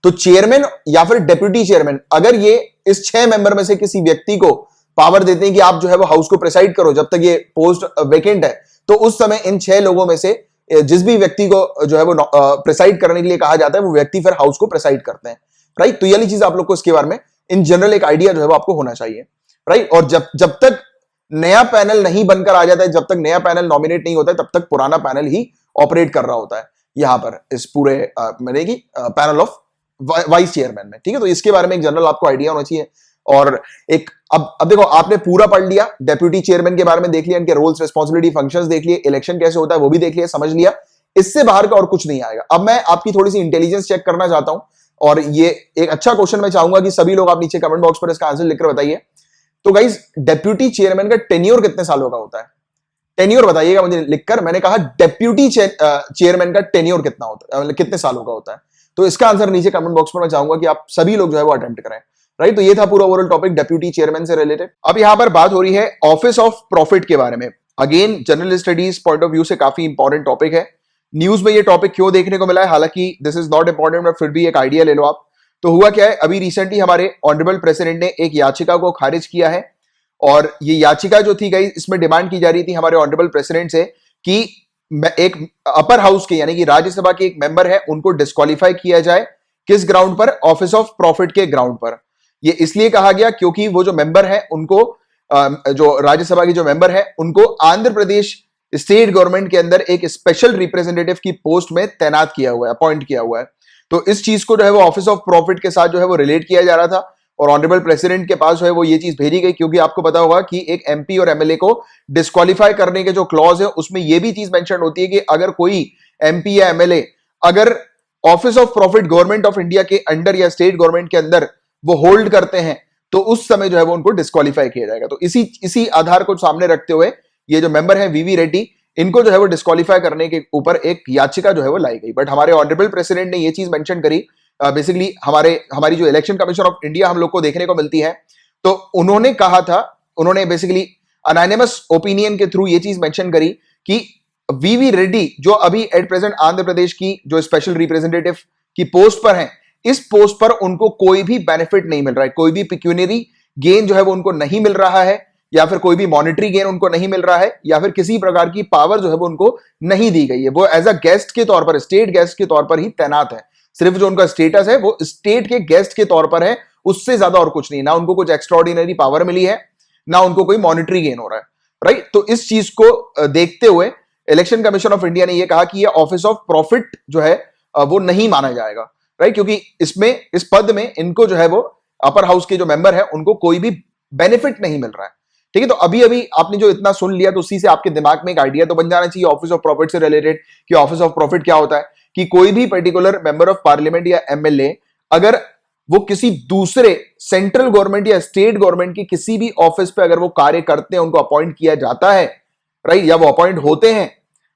तो चेयरमैन या फिर डेप्यूटी चेयरमैन अगर ये इस 6 मेंबर में से किसी व्यक्ति को पावर देते हैं कि आप जो है वो हाउस को प्रेसाइड करो जब तक ये पोस्ट वेकेंट है, तो उस समय इन 6 लोगों में से जिस भी व्यक्ति को जो है वो प्रेसाइड करने के लिए कहा जाता है वो व्यक्ति फिर हाउस को प्रेसाइड करते हैं, राइट। तो ये वाली चीज आप लोग को इसके बारे में इन जनरल एक आइडिया जो है वो आपको होना चाहिए, राइट। और जब तक नया पैनल नहीं बनकर आ जाता है, जब तक नया पैनल नॉमिनेट नहीं होता है, तब तक पुराना पैनल ही ऑपरेट कर रहा होता है यहां पर इस पूरे मैंने कि पैनल ऑफ वाइस चेयरमैन में, ठीक है। तो इसके बारे में एक जनरल आपको आइडिया होना चाहिए। और एक अब देखो आपने पूरा पढ़ लिया, डेप्यूटी चेयरमैन के बारे में देख लिया, इनके रोल्स रिस्पांसिबिलिटी फंक्शंस देख लिए, इलेक्शन कैसे होता है वो भी देख लिया, समझ लिया। इससे बाहर का और कुछ नहीं आएगा। अब मैं आपकी थोड़ी सी इंटेलिजेंस चेक करना चाहता हूं, और ये एक अच्छा क्वेश्चन मैं चाहूंगा कि सभी लोग आप नीचे कमेंट बॉक्स पर इसका आंसर लिखकर बताइए। तो गाइस, डेप्यूटी चेयरमैन का टेन्योर कितने सालों का होता है? टेन्योर बताइएगा मुझे लिखकर। मैंने कहा डेप्यूटी चेयरमैन का टेन्योर कितना होता है, मतलब कितने सालों का होता है? तो इसका आंसर नीचे कमेंट बॉक्स में मैं चाहूंगा कि आप सभी लोग जो है वो अटेम्प्ट करें, राइट। तो ये था पूरा ओवरऑल टॉपिक डेप्यूटी चेयरमैन से रिलेटेड। अब यहां पर बात हो रही है ऑफिस ऑफ प्रॉफिट के बारे में। Again general studies point of view से काफी इंपॉर्टेंट टॉपिक है। न्यूज में ये टॉपिक क्यों देखने को मिला है, हालांकि this is not important, but फिर भी एक आइडिया ले लो आप। तो हुआ क्या है, अभी रिसेंटली हमारे ऑनरेबल प्रेसिडेंट ने एक याचिका को खारिज किया है, और ये याचिका जो थी गई, इसमें डिमांड की जा रही थी हमारे ऑनरेबल प्रेसिडेंट से कि एक अपर हाउस के यानी कि राज्यसभा के एक मेंबर है उनको डिस्क्वालीफाई किया जाए। किस ग्राउंड पर? ऑफिस ऑफ प्रॉफिट के ग्राउंड पर। ये इसलिए कहा गया क्योंकि वो जो मेंबर है उनको जो राज्यसभा की जो मेंबर है उनको आंध्र प्रदेश स्टेट गवर्नमेंट के अंदर एक स्पेशल रिप्रेजेंटेटिव की पोस्ट में तैनात किया हुआ है, अपॉइंट किया हुआ है। तो इस चीज को जो है वो ऑफिस ऑफ प्रॉफिट के साथ जो है वो रिलेट किया जा रहा था, और ऑनरेबल प्रेसिडेंट के पास जो है वो ये चीज भेजी गई, क्योंकि आपको पता होगा कि एक एमपी और एमएलए को डिस्क्वालीफाई करने के जो क्लॉज है उसमें ये भी चीज मेंशन होती है कि अगर कोई एमपी या एमएलए अगर office of profit government of India के अंडर या स्टेट गवर्नमेंट के अंदर वो होल्ड करते हैं, तो उस समय जो है वो उनको डिस्क्वालीफाई किया जाएगा। तो इसी आधार को सामने रखते हुए ये जो मेंबर है वीवी रेड्डी, इनको जो है वो डिस्क्वालीफाई करने के ऊपर एक याचिका जो है वो लाई गई। बट हमारे ऑनरेबल प्रेसिडेंट ने ये चीज मेंशन करी, बेसिकली हमारी जो इलेक्शन कमीशन ऑफ इंडिया हम लोग को देखने को मिलती है, तो उन्होंने कहा था, उन्होंने बेसिकली अनोनिमस ओपिनियन के थ्रू ये चीज मेंशन करी कि वीवी रेड्डी जो अभी एट प्रेजेंट आंध्र प्रदेश की जो स्पेशल रिप्रेजेंटेटिव की पोस्ट पर हैं, इस पोस्ट पर उनको कोई भी बेनिफिट नहीं मिल रहा है, कोई भी पिक्यूनरी गेन जो है वो उनको नहीं मिल रहा है, या फिर कोई भी मॉनेटरी गेन उनको नहीं मिल रहा है, या फिर किसी प्रकार की पावर जो है वो उनको नहीं दी गई है। वो एज अ गेस्ट के तौर पर, स्टेट गेस्ट के तौर पर ही तैनात है। सिर्फ जो उनका स्टेटस है वो स्टेट के गेस्ट के तौर पर है, उससे ज्यादा और कुछ नहीं। ना उनको कुछ एक्स्ट्राऑर्डिनरी पावर मिली है, ना उनको कोई मॉनेटरी गेन हो रहा है, राइट। तो इस चीज को देखते हुए इलेक्शन कमीशन ऑफ इंडिया ने यह कहा कि यह ऑफिस ऑफ प्रॉफिट जो है वो नहीं माना जाएगा, राइट, क्योंकि इसमें इस पद में इनको जो है वो अपर हाउस के जो मेंबर है उनको कोई भी बेनिफिट नहीं मिल रहा है, ठीक है। तो अभी अभी आपने जो इतना सुन लिया, तो उसी से आपके दिमाग में एक आइडिया तो बन जाना चाहिए ऑफिस ऑफ प्रॉफिट से रिलेटेड कि ऑफिस ऑफ प्रॉफिट क्या होता है। कि कोई भी पर्टिकुलर मेंबर ऑफ पार्लियामेंट या एमएलए अगर वो किसी दूसरे सेंट्रल गवर्नमेंट या स्टेट गवर्नमेंट की किसी भी ऑफिस पे अगर वो कार्य करते हैं, उनको अपॉइंट किया जाता है, राइट, या वो अपॉइंट होते हैं,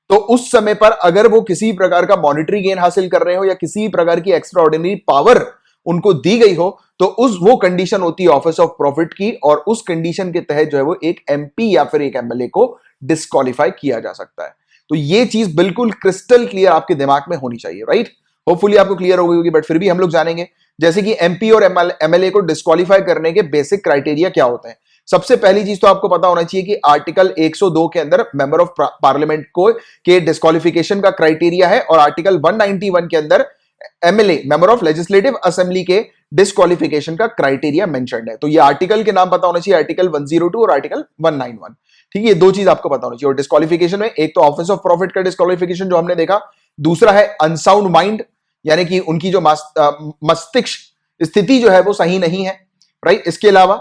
तो उस समय पर अगर वो किसी प्रकार का मॉनेटरी गेन हासिल कर रहे हो या किसी प्रकार की एक्स्ट्रा ऑर्डिनरी पावर उनको दी गई हो, तो वो कंडीशन होती है ऑफिस ऑफ प्रॉफिट की, और उस कंडीशन के तहत जो है वो एक एमपी या फिर एक एमएलए को डिस्क्वालीफाई किया जा सकता है। तो ये चीज बिल्कुल क्रिस्टल क्लियर आपके दिमाग में होनी चाहिए, राइट। होपफुली आपको क्लियर हो गई होगी, बट फिर भी हम लोग जानेंगे जैसे कि एमपी और एमएलए को डिस्क्वालीफाई करने के बेसिक क्राइटेरिया क्या होते हैं। सबसे पहली चीज तो आपको पता होना चाहिए कि आर्टिकल 102 के अंदर मेंबर ऑफ पार्लियामेंट को के डिस्क्वालिफिकेशन का क्राइटेरिया है, और आर्टिकल 191 के अंदर MLA member of legislative assembly के डिस्क्वालिफिकेशन का क्राइटेरिया मेंशन्ड है। तो ये आर्टिकल के नाम पता होना चाहिए, आर्टिकल 102 और आर्टिकल 191, ठीक है। ये दो चीज आपको पता होना चाहिए। और डिस्क्वालिफिकेशन में एक तो ऑफिस ऑफ प्रॉफिट का डिस्क्वालिफिकेशन जो हमने देखा, दूसरा है अनसाउंड माइंड, यानी कि उनकी जो मस्तिष्क स्थिति जो है वो सही नहीं है, राइट। इसके अलावा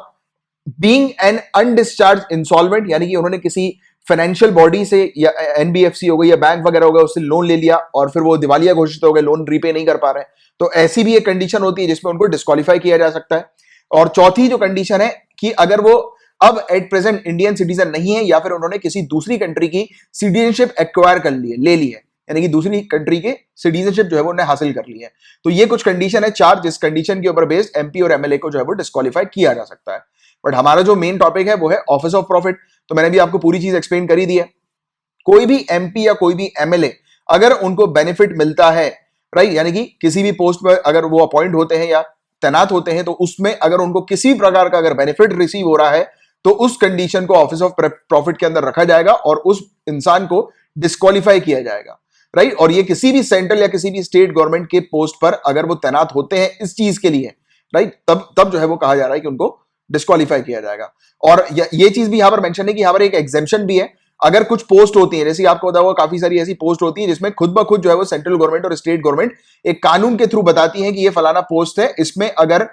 बीइंग एन अनडिस्चार्ज इंसॉल्वेंट, यानी कि उन्होंने किसी फाइनेंशियल बॉडी से या एनबीएफसी हो गई या बैंक वगैरह हो गया उससे लोन ले लिया और फिर वो दिवालिया घोषित हो गए, लोन रीपे नहीं कर पा रहे हैं, तो ऐसी भी एक कंडीशन होती है जिसमें उनको डिस्क्वालीफाई किया जा सकता है। और चौथी जो कंडीशन है कि अगर वो अब एट प्रेजेंट इंडियन सिटीजन नहीं है या फिर उन्होंने किसी दूसरी कंट्री की सिटीजनशिप एक्वायर कर ली है, ले ली है, यानी कि दूसरी कंट्री के सिटीजनशिप जो है वो उन्हें हासिल कर ली है। तो ये कुछ कंडीशन है चार, जिस कंडीशन के ऊपर बेस्ड एमपी और एमएलए को जो है वो डिस्क्वालीफाई किया जा सकता है। बट हमारा जो मेन टॉपिक है वो है ऑफिस ऑफ प्रॉफिट। तो मैंने भी आपको पूरी चीज एक्सप्लेन कर ही दी है। कोई भी एमपी या कोई भी एमएलए अगर उनको बेनिफिट मिलता है, राइट, यानी कि किसी भी पोस्ट पर अगर वो अपॉइंट होते हैं या तैनात होते हैं, तो उसमें अगर उनको किसी प्रकार का अगर बेनिफिट रिसीव हो रहा है तो उस कंडीशन को ऑफिस ऑफ प्रॉफिट के अंदर रखा जाएगा और उस इंसान को डिस्क्वालीफाई किया जाएगा, राइट। और ये किसी भी सेंट्रल या किसी भी स्टेट गवर्नमेंट के पोस्ट पर अगर वो तैनात होते हैं इस चीज के लिए, राइट, तब जो है वो कहा जा रहा है कि उनको डिस्क्वालीफाई किया जाएगा। और ये चीज भी यहां पर मेंशन है कि यहां पर एक एग्जेम्पशन भी है। अगर कुछ पोस्ट होती है, जैसे आपको बताया हुआ काफी सारी ऐसी पोस्ट होती है जिसमें खुद ब खुद जो है वो सेंट्रल गवर्नमेंट और स्टेट गवर्नमेंट एक कानून के थ्रू बताती है कि ये फलाना पोस्ट है, इसमें अगर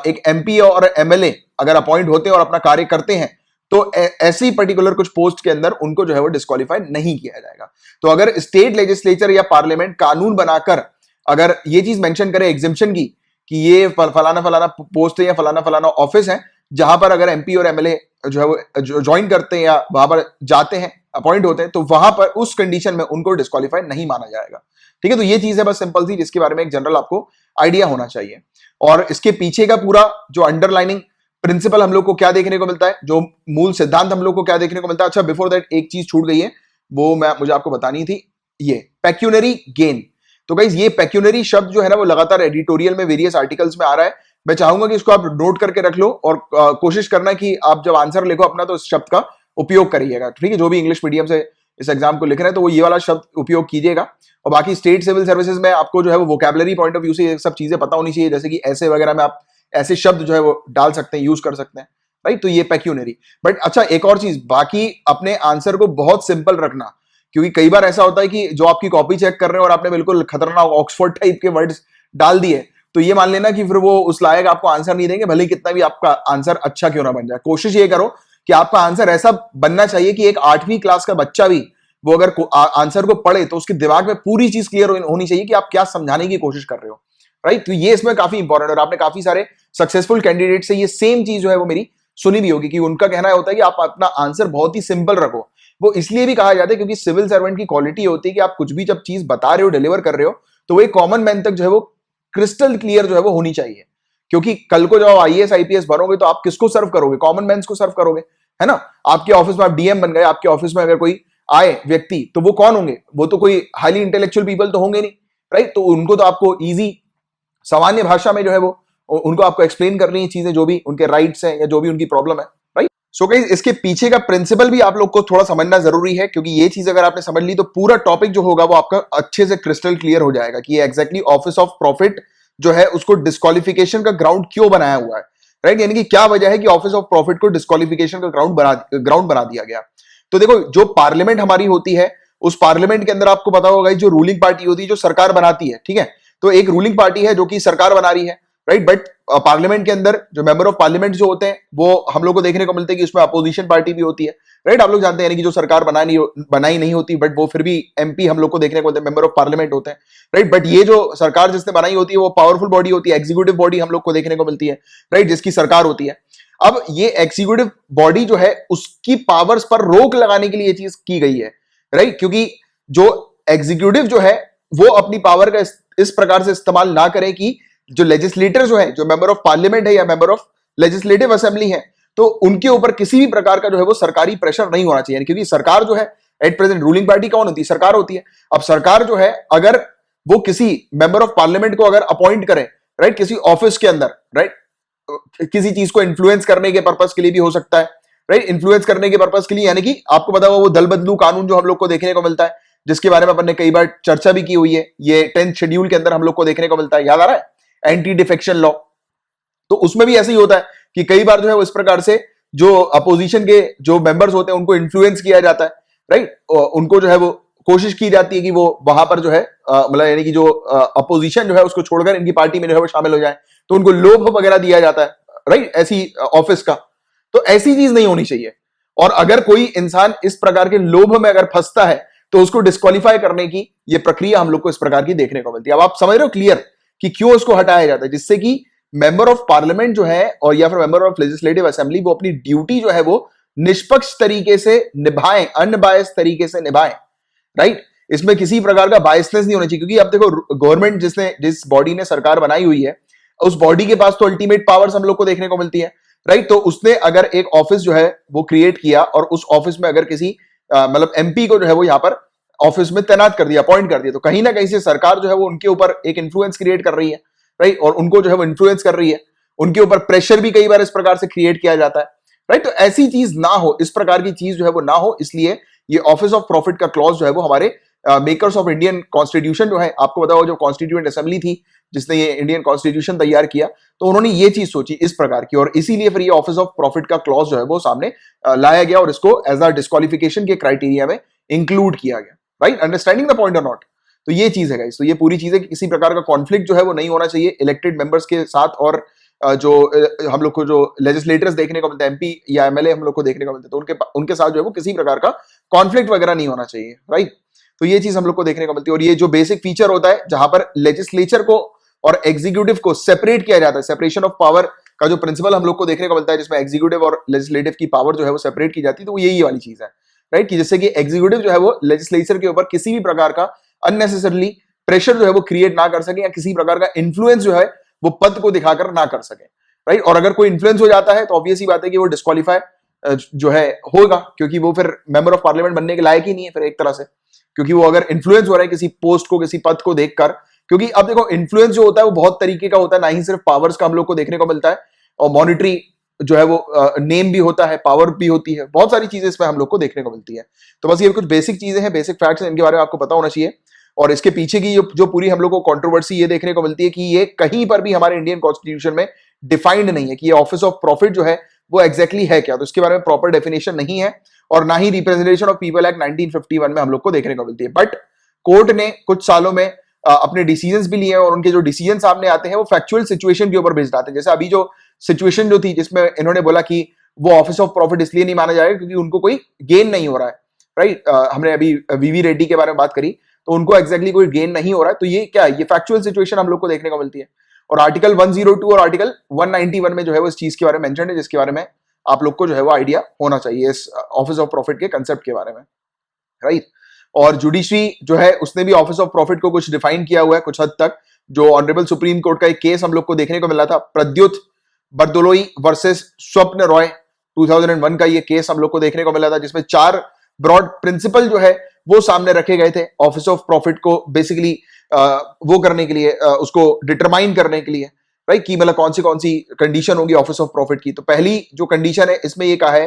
एक एमपी और एमएलए अगर अपॉइंट होते हैं और अपना कार्य करते हैं तो ऐसी पर्टिकुलर कुछ पोस्ट के अंदर उनको जो है वो डिस्क्वालीफाई नहीं किया जाएगा। तो अगर स्टेट लेजिस्लेचर या पार्लियामेंट कानून बनाकर अगर ये चीज मेंशन करे एग्जेम्पशन की कि ये फलाना फलाना पोस्ट है या फलाना फलाना ऑफिस है जहां पर अगर एमपी और एमएलए जो है वो ज्वाइन करते हैं या वहां पर जाते हैं, अपॉइंट होते हैं, तो वहां पर उस कंडीशन में उनको डिस्क्वालीफाई नहीं माना जाएगा। ठीक है, तो ये चीज है बस सिंपल सी, जिसके बारे में एक जनरल आपको आइडिया होना चाहिए। और इसके पीछे का पूरा जो अंडरलाइनिंग प्रिंसिपल हम लोग को क्या देखने को मिलता है, जो मूल सिद्धांत हम लोग को क्या देखने को मिलता है। अच्छा, बिफोर दैट एक चीज छूट गई है, वो मुझे आपको बतानी थी, ये पेक्यूनरी गेन। तो गाइस ये पेक्यूनरी शब्द जो है ना वो लगातार एडिटोरियल में वेरियस आर्टिकल्स में आ रहा है। मैं चाहूंगा कि इसको आप नोट करके रख लो और कोशिश करना कि आप जब आंसर लिखो अपना तो इस शब्द का उपयोग करिएगा। ठीक है, जो भी इंग्लिश मीडियम से इस एग्जाम को लिख रहे हैं तो वो ये वाला शब्द उपयोग कीजिएगा। और बाकी स्टेट सिविल सर्विसेज में आपको जो है वो वोकैबुलरी पॉइंट ऑफ व्यू से ये सब चीजें पता होनी चाहिए, जैसे कि ऐसे वगैरह में आप ऐसे शब्द जो है वो डाल सकते हैं, यूज कर सकते हैं, राइट। तो ये पेक्यूनरी। बट अच्छा, एक और चीज, बाकी अपने आंसर को बहुत सिंपल रखना, क्योंकि कई बार ऐसा होता है कि जो आपकी कॉपी चेक कर रहे हैं और आपने बिल्कुल खतरनाक ऑक्सफोर्ड टाइप के वर्ड्स डाल दिए, तो ये मान लेना कि फिर वो उस लायक आपको आंसर नहीं देंगे, भले कितना भी आपका आंसर अच्छा क्यों ना बन जाए। कोशिश ये करो कि आपका आंसर ऐसा बनना चाहिए कि एक 8वीं क्लास का बच्चा भी वो अगर आंसर को पढ़े तो उसके दिमाग में पूरी चीज क्लियर होनी चाहिए कि आप क्या समझाने की कोशिश कर रहे हो, राइट। तो ये इसमें काफी इंपॉर्टेंट, और आपने काफी सारे सक्सेसफुल कैंडिडेट से ये सेम चीज जो है वो मेरी सुनी भी होगी कि उनका कहना होता है कि आप अपना आंसर बहुत ही सिंपल रखो। वो इसलिए भी कहा जाता है क्योंकि सिविल सर्वेंट की क्वालिटी होती है कि आप कुछ भी जब चीज बता रहे हो, डिलीवर कर रहे हो, तो वो एक कॉमन मैन तक जो है वो क्रिस्टल क्लियर जो है वो होनी चाहिए। क्योंकि कल को जब आईएएस आईपीएस बनोगे तो आप किसको सर्व करोगे? कॉमन मैन को सर्व करोगे, है ना। आपके ऑफिस में आप डीएम बन गए, आपके ऑफिस में अगर कोई आए व्यक्ति तो वो कौन होंगे? वो तो कोई हाईली इंटेलेक्चुअल पीपल तो होंगे नहीं, राइट। तो उनको तो आपको इजी सामान्य भाषा में जो है वो उनको आपको एक्सप्लेन करनी है चीजें, जो भी उनके राइट्स हैं या जो भी उनकी प्रॉब्लम है, राइट। सो गाइस इसके पीछे का प्रिंसिपल भी आप लोग को थोड़ा समझना जरूरी है, क्योंकि ये चीज अगर आपने समझ ली तो पूरा टॉपिक जो होगा वो आपका अच्छे से क्रिस्टल क्लियर हो जाएगा कि ये एग्जैक्टली ऑफिस ऑफ प्रॉफिट जो है उसको डिस्क्वालिफिकेशन का ग्राउंड क्यों बनाया हुआ है, राइट। यानी कि क्या वजह है कि ऑफिस ऑफ प्रॉफिट को डिस्क्वालिफिकेशन का ग्राउंड बना दिया गया। तो देखो, जो पार्लियामेंट हमारी होती है उस पार्लियामेंट के अंदर आपको पता होगा जो रूलिंग पार्टी होती है जो सरकार बनाती है, ठीक है। तो एक रूलिंग पार्टी है जो कि सरकार बना रही है, राइट। बट पार्लियामेंट के अंदर जो मेंबर ऑफ पार्लियामेंट जो होते हैं वो हम लोग को देखने को मिलते हैं कि उसमें अपोजिशन पार्टी भी होती है, राइट। आप लोग जानते हैं कि जो सरकार बनाई नहीं होती बट वो फिर भी एमपी हम लोग को देखने को मिलते हैं, मेंबर ऑफ पार्लियामेंट होते हैं, राइट। बट ये जो सरकार जिसने बनाई होती है वो पावरफुल बॉडी होती है, एग्जीक्यूटिव बॉडी हम लोग को देखने को मिलती है, राइट, जिसकी सरकार होती है। अब ये एग्जीक्यूटिव बॉडी जो है उसकी पावर्स पर रोक लगाने के लिए ये चीज की गई है, राइट। क्योंकि जो एग्जीक्यूटिव जो है वो अपनी पावर का इस प्रकार से इस्तेमाल ना करे कि जो लेजिस्लेटर जो है, जो मेंबर ऑफ पार्लियामेंट है या मेंबर ऑफ लेजिस्लेटिव असेंबली है, तो उनके ऊपर किसी भी प्रकार का जो है वो सरकारी प्रेशर नहीं होना चाहिए। क्योंकि सरकार जो है एट प्रेजेंट रूलिंग पार्टी कौन होती है? सरकार होती है। अब सरकार जो है अगर वो किसी मेंबर ऑफ पार्लियामेंट को अगर अपॉइंट करे, राइट, किसी ऑफिस के अंदर, राइट, किसी चीज को इन्फ्लुएंस करने के पर्पस के लिए भी हो सकता है, राइट, इन्फ्लुएंस करने के पर्पस के लिए, यानी कि आपको पता होगा वो दल बदलू कानून जो हम लोग को देखने को मिलता है, जिसके बारे में अपन ने कई बार चर्चा भी की हुई है, ये 10th शेड्यूल के अंदर हम लोग को देखने को मिलता है, याद आ रहा है, एंटी डिफेक्शन लॉ। तो उसमें भी ऐसे ही होता है कि कई बार जो है इस प्रकार से जो अपोजिशन के जो मेंबर्स होते हैं उनको इन्फ्लुएंस किया जाता है, राइट। उनको जो है वो कोशिश की जाती है कि वो वहां पर जो है मतलब यानी कि जो अपोजिशन जो है उसको छोड़कर इनकी पार्टी में जो है वो शामिल हो जाए, तो उनको लोभ वगैरह दिया जाता है, राइट, ऐसी ऑफिस का। तो ऐसी चीज नहीं होनी चाहिए। और अगर कोई इंसान इस प्रकार के लोभ में अगर फंसता है तो उसको डिस्क्वालीफाई करने की ये प्रक्रिया हम लोग को इस प्रकार की देखने को मिलती है। अब आप समझ रहे हो क्लियर कि क्यों उसको हटाया जाता है, जिससे कि मेंबर ऑफ पार्लियामेंट जो है और या फिर मेंबर ऑफ लेजिस्लेटिव असेंबली वो अपनी ड्यूटी जो है वो निष्पक्ष तरीके से निभाएं, अनबायस तरीके से निभाएं, राइट। इसमें किसी प्रकार का बायसनेस नहीं होना चाहिए, क्योंकि अब देखो गवर्नमेंट जिस बॉडी ने सरकार बनाई हुई है, उस बॉडी के पास तो अल्टीमेट पावर्स हम लोग को देखने को मिलती है, राइट। तो उसने अगर एक ऑफिस जो है वो क्रिएट किया और उस ऑफिस में अगर किसी मतलब एमपी को जो है वो यहां पर ऑफिस में तैनात कर दिया, अपॉइंट कर दिया, तो कहीं ना कहीं से सरकार जो है वो उनके ऊपर एक इन्फ्लुएंस क्रिएट कर रही है, राइट। और उनको जो है वो इन्फ्लुएंस कर रही है, उनके ऊपर प्रेशर भी कई बार इस प्रकार से क्रिएट किया जाता है, राइट। तो ऐसी चीज ना हो, इस प्रकार की चीज जो है वो ना हो, इसलिए ये ऑफिस ऑफ प्रॉफिट का क्लॉज जो है वो हमारे मेकर्स ऑफ इंडियन कॉन्स्टिट्यूशन जो है, आपको बताओ जो कॉन्स्टिट्यूएंट असेंबली थी जिसने ये इंडियन कॉन्स्टिट्यूशन तैयार किया, तो उन्होंने ये चीज सोची इस प्रकार की, और इसीलिए फिर ये ऑफिस ऑफ प्रॉफिट का क्लॉज जो है वो सामने लाया गया और इसको एज अ डिस्क्वालिफिकेशन के क्राइटेरिया में इंक्लूड किया गया, राइट। अंडरस्टैंडिंग द पॉइंट और नॉट। तो ये चीज है गाइस, तो ये पूरी चीज है कि किसी प्रकार का कॉन्फ्लिक्ट जो है वो नहीं होना चाहिए इलेक्टेड मेंबर्स के साथ, और जो हम लोग को जो लेजिस्लेटर्स देखने को मिलते हैं, एमपी या एमएलए हम लोग को देखने को मिलते हैं, तो उनके साथ जो है वो किसी प्रकार का कॉन्फ्लिक्ट वगैरह नहीं होना चाहिए, राइट। तो ये चीज हम लोग को देखने को मिलती है, और ये जो बेसिक फीचर होता है जहां पर लेजिस्लेचर को और एग्जीक्यूटिव को सेपरेट किया जाता है, सेपरेशन ऑफ पावर का जो प्रिंसिपल हम लोग को देखने को मिलता है, जिसमें एग्जीक्यूटिव और लेजिस्लेटिव की पावर जो है वो सेपरेट की जाती है, तो वो यही वाली चीज है, राइट। कि जिससे कि एग्जीक्यूटिव जो है वो लेजिस्लेचर के ऊपर किसी भी प्रकार का अननेसेसरली प्रेशर जो है वो क्रिएट ना कर सके, या किसी प्रकार का इन्फ्लुएंस जो है वो पद को दिखाकर ना कर सके, राइट। और अगर कोई इन्फ्लुएंस हो जाता है तो ऑब्वियस ही बात है कि वो डिस्क्वालीफाई जो है होगा, क्योंकि वो फिर मेंबर ऑफ पार्लियामेंट बनने के लायक ही नहीं है फिर एक तरह से, क्योंकि वो अगर इन्फ्लुएंस हो रहा है किसी पोस्ट को, किसी पद को देखकर। क्योंकि अब देखो इन्फ्लुएंस जो होता है वो बहुत तरीके का होता है, ना ही सिर्फ पावर्स का हम लोग को देखने को मिलता है, और मॉनिटरी जो है वो नेम भी होता है, पावर भी होती है, बहुत सारी चीजें इसमें हम लोग को देखने को मिलती है। तो बस ये कुछ बेसिक चीजें हैं, बेसिक फैक्ट्स हैं, इनके बारे में आपको पता होना चाहिए। और इसके पीछे की जो पूरी हम लोग को कंट्रोवर्सी ये देखने को मिलती है कि ये कहीं पर भी हमारे इंडियन कॉन्स्टिट्यूशन में डिफाइंड नहीं है कि ये ऑफिस ऑफ प्रॉफिट जो है वो एग्जैक्टली है क्या, तो इसके बारे में प्रॉपर डेफिनेशन नहीं है, और ना ही रिप्रेजेंटेशन ऑफ पीपल एक्ट 1951 में हम लोग को देखने को मिलती है। बट कोर्ट ने कुछ सालों में अपने डिसीजंस भी लिए हैं, और उनके जो डिसीजन सामने आते हैं वो फैक्चुअल सिचुएशन के ऊपर बेस्ड आते हैं। जैसे अभी जो सिचुएशन जो थी जिसमें इन्होंने बोला कि वो ऑफिस ऑफ प्रॉफिट इसलिए नहीं माना जाएगा क्योंकि उनको कोई गेन नहीं हो रहा है, राइट। हमने अभी वीवी रेड्डी के बारे में बात करी, तो उनको एग्जैक्टली कोई गेन नहीं हो रहा है, तो ये क्या है, ये फैक्चुअल सिचुएशन हम लोग को देखने को मिलती है। और आर्टिकल 102 और आर्टिकल 191 में जो है वो इस चीज के बारे में मेंशन है, जिसके बारे में आप लोग को जो है वो आइडिया होना चाहिए इस ऑफिस ऑफ प्रॉफिट के कंसेप्ट के बारे में, राइट। और जुडिशरी जो है उसने भी ऑफिस ऑफ प्रॉफिट को कुछ डिफाइन किया हुआ है कुछ हद तक। जो ऑनरेबल सुप्रीम कोर्ट का एक केस हम लोग को देखने को मिला था, प्रद्युत बरदोलोई वर्सेस स्वप्न रॉय, 2001 का ये केस हम लोग को देखने को मिला था, जिसमें 4 ब्रॉड प्रिंसिपल जो है वो सामने रखे गए थे ऑफिस ऑफ प्रॉफिट को बेसिकली वो करने के लिए, उसको डिटरमाइन करने के लिए, राइट। कि मतलब कौन सी कंडीशन होगी ऑफिस ऑफ प्रॉफिट की। तो पहली जो कंडीशन है इसमें ये कहा है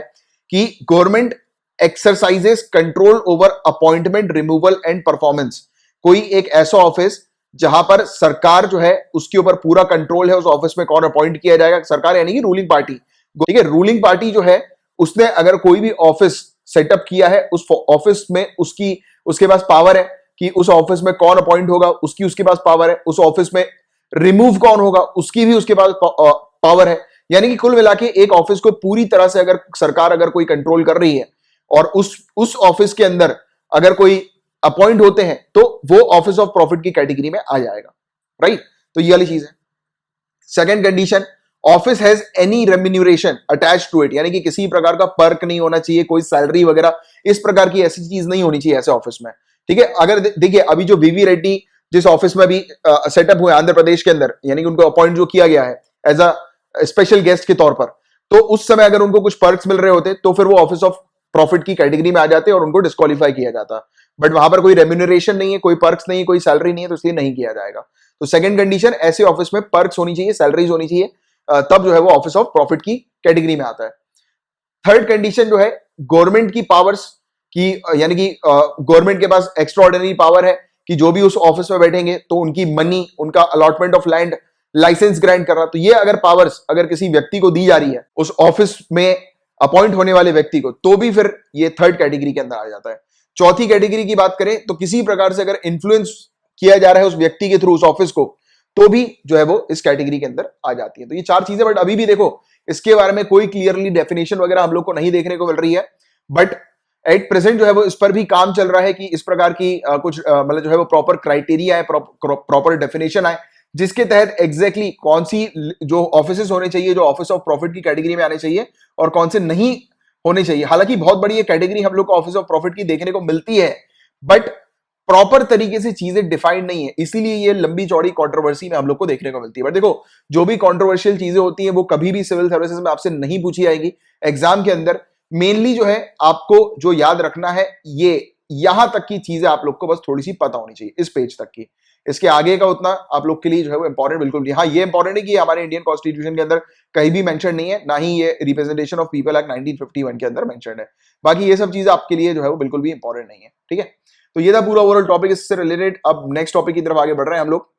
कि government exercises control over appointment, removal and performance. कोई एक ऐसा ऑफिस जहां पर सरकार जो है उसके ऊपर पूरा कंट्रोल है, उस ऑफिस में कौन अपॉइंट किया जाएगा, सरकार यानी कि रूलिंग पार्टी, ठीक है। रूलिंग पार्टी जो है उसने अगर कोई भी ऑफिस सेटअप किया है, उस ऑफिस में उसके पास पावर है कि उस ऑफिस में कौन अपॉइंट होगा, उसके पास पावर है। उस ऑफिस में रिमूव कौन होगा उसकी भी उसके पास पावर है। यानी कि कुल मिला के एक ऑफिस को पूरी तरह से अगर सरकार अगर कोई कंट्रोल कर रही है और उस ऑफिस के अंदर अगर कोई अपॉइंट होते हैं तो वो ऑफिस ऑफ प्रॉफिट की कैटेगरी में आ जाएगा, राइट। तो ये वाली चीज है। Second condition, office has any remuneration attach to it, यानी कि किसी प्रकार का पर्क नहीं होना चाहिए, कोई सैलरी वगैरह इस प्रकार की ऐसी चीज नहीं होनी चाहिए ऐसे ऑफिस में, ठीक है। अगर देखिए अभी जो वीवी रेड्डी जिस ऑफिस में भी सेटअप हुए आंध्र प्रदेश के अंदर, यानी कि उनको अपॉइंट जो किया गया है एज अ स्पेशल गेस्ट के तौर पर, तो उस समय अगर उनको कुछ पर्क्स मिल रहे होते तो फिर वो ऑफिस ऑफ प्रॉफिट की कैटेगरी में आ जाते और उनको डिस्क्वालीफाई किया जाता। बट वहां पर कोई रेम्यूनरेशन नहीं है, कोई पर्क्स नहीं है, कोई सैलरी नहीं है, तो इसलिए नहीं किया जाएगा। तो सेकंड कंडीशन, ऐसे ऑफिस में पर्क्स होनी चाहिए, सैलरीज होनी चाहिए, तब जो है वो ऑफिस ऑफ प्रॉफिट की कैटेगरी में आता है। थर्ड कंडीशन जो है, गवर्नमेंट की पावर्स की, यानी कि गवर्नमेंट के पास एक्स्ट्रा ऑर्डिनरी पावर है कि जो भी उस ऑफिस में बैठेंगे तो उनकी मनी, उनका allotment of land, license grant करना, तो ये अगर पावर्स अगर किसी व्यक्ति को दी जा रही है उस ऑफिस में अपॉइंट होने वाले व्यक्ति को, तो भी फिर ये थर्ड कैटेगरी के अंदर आ जाता है। चौथी कैटेगरी की बात करें तो किसी प्रकार से अगर इन्फ्लुएंस किया जा रहा है उस व्यक्ति के थ्रू उस ऑफिस को, तो भी जो है वो इस कैटेगरी के अंदर आ जाती है। तो ये 4 चीजें, बट अभी भी देखो इसके बारे में कोई क्लियरली डेफिनेशन वगैरह हम लोग को नहीं देखने को मिल रही है। बट एट प्रेजेंट जो है वो इस पर भी काम चल रहा है कि इस प्रकार की कुछ मतलब जो है वो प्रॉपर क्राइटेरिया है, प्रॉपर डेफिनेशन आए, जिसके तहत एग्जैक्टली कौन सी जो ऑफिसेस होने चाहिए, जो ऑफिस ऑफ प्रॉफिट की कैटेगरी में आने चाहिए और कौन से नहीं होने चाहिए। हालांकि बहुत बड़ी ये कैटेगरी हम लोग को ऑफिस ऑफ प्रॉफिट की देखने को मिलती है, बट प्रॉपर तरीके से चीजें डिफाइंड नहीं है, इसीलिए ये लंबी चौड़ी कंट्रोवर्सी में हम लोग को देखने को मिलती है। बट देखो, जो भी कंट्रोवर्शियल चीजें होती हैं वो कभी भी सिविल सर्विसेज में आपसे नहीं पूछी जाएगी एग्जाम के अंदर। मेनली जो है आपको जो याद रखना है, ये यहां तक की चीजें आप लोग को बस थोड़ी सी पता होनी चाहिए, इस पेज तक की। इसके आगे का उतना आप लोग के लिए जो है वो इंपॉर्टेंट बिल्कुल नहीं। हाँ, ये इंपॉर्टेंट है कि हमारे इंडियन कॉन्स्टिट्यूशन के अंदर कहीं भी मेंशन नहीं है, ना ही ये रिप्रेजेंटेशन ऑफ पीपल एक्ट 1951 के अंदर मेंशन है। बाकी ये सब चीजें आपके लिए जो है वो बिल्कुल भी इंपॉर्टेंट नहीं है, ठीक है। तो ये था पूरा ओवरऑल टॉपिक इससे रिलेटेड। अब नेक्स्ट टॉपिक की तरफ आगे बढ़ रहे हैं हम लोग।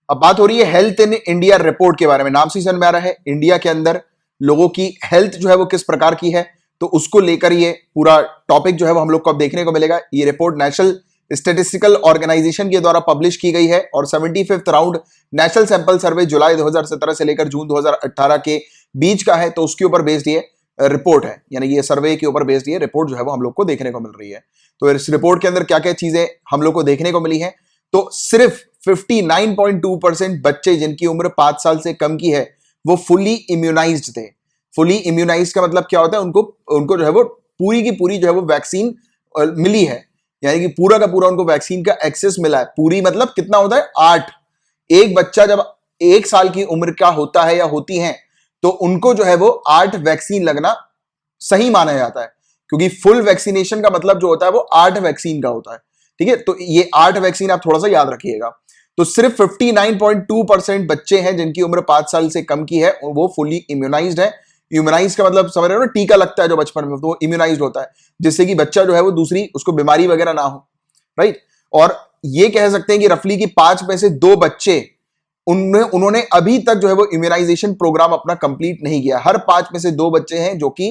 अब बात हो रही है हेल्थ इन इंडिया रिपोर्ट के बारे में। नाम से समझ में आ रहा है इंडिया के अंदर लोगों की हेल्थ जो है वो किस प्रकार की है, तो उसको लेकर ये पूरा टॉपिक जो है वो हम लोग को अब देखने को मिलेगा। ये रिपोर्ट नेशनल स्टेटिस्टिकल ऑर्गेनाइजेशन के द्वारा पब्लिश की गई है और 75th round national sample survey जुलाई 2017 से लेकर जून 2018 के बीच का है, तो उसके ऊपर बेस्ड ये रिपोर्ट है, यानी ये सर्वे के ऊपर बेस्ड ये रिपोर्ट जो है वो हम लोग को देखने को मिल रही है। तो इस रिपोर्ट के अंदर क्या क्या चीजें हम लोग को देखने को मिली है, तो सिर्फ 59.2% बच्चे जिनकी उम्र 5 साल से कम की है वो फुली इम्यूनाइज्ड थे। फुली इम्यूनाइज्ड का मतलब क्या होता है, उनको जो है वो पूरी की पूरी जो है वो वैक्सीन मिली है, यानी कि पूरा का पूरा उनको वैक्सीन का एक्सेस मिला है। पूरी मतलब कितना होता है, 8। एक बच्चा जब 1 साल की उम्र का होता है या होती है तो उनको जो है वो 8 वैक्सीन लगना सही माना जाता है, क्योंकि फुल वैक्सीनेशन का मतलब जो होता है वो 8 वैक्सीन का होता है, ठीक है। तो ये 8 वैक्सीन आप थोड़ा सा याद रखिएगा। तो सिर्फ 59.2% बच्चे हैं जिनकी उम्र 5 साल से कम की है, वो फुली इम्यूनाइज्ड है। इम्यूनाइज का मतलब समझ रहे हो ना, टीका लगता है जो बचपन में, तो वो इम्यूनाइज्ड होता है, जिससे कि बच्चा जो है वो दूसरी उसको बीमारी वगैरह ना हो, राइट। और ये कह सकते हैं कि रफली की 5 में से 2 बच्चे उन्होंने अभी तक जो है वो इम्यूनाइजेशन प्रोग्राम अपना कंप्लीट नहीं किया। हर 5 में से 2 बच्चे हैं जो कि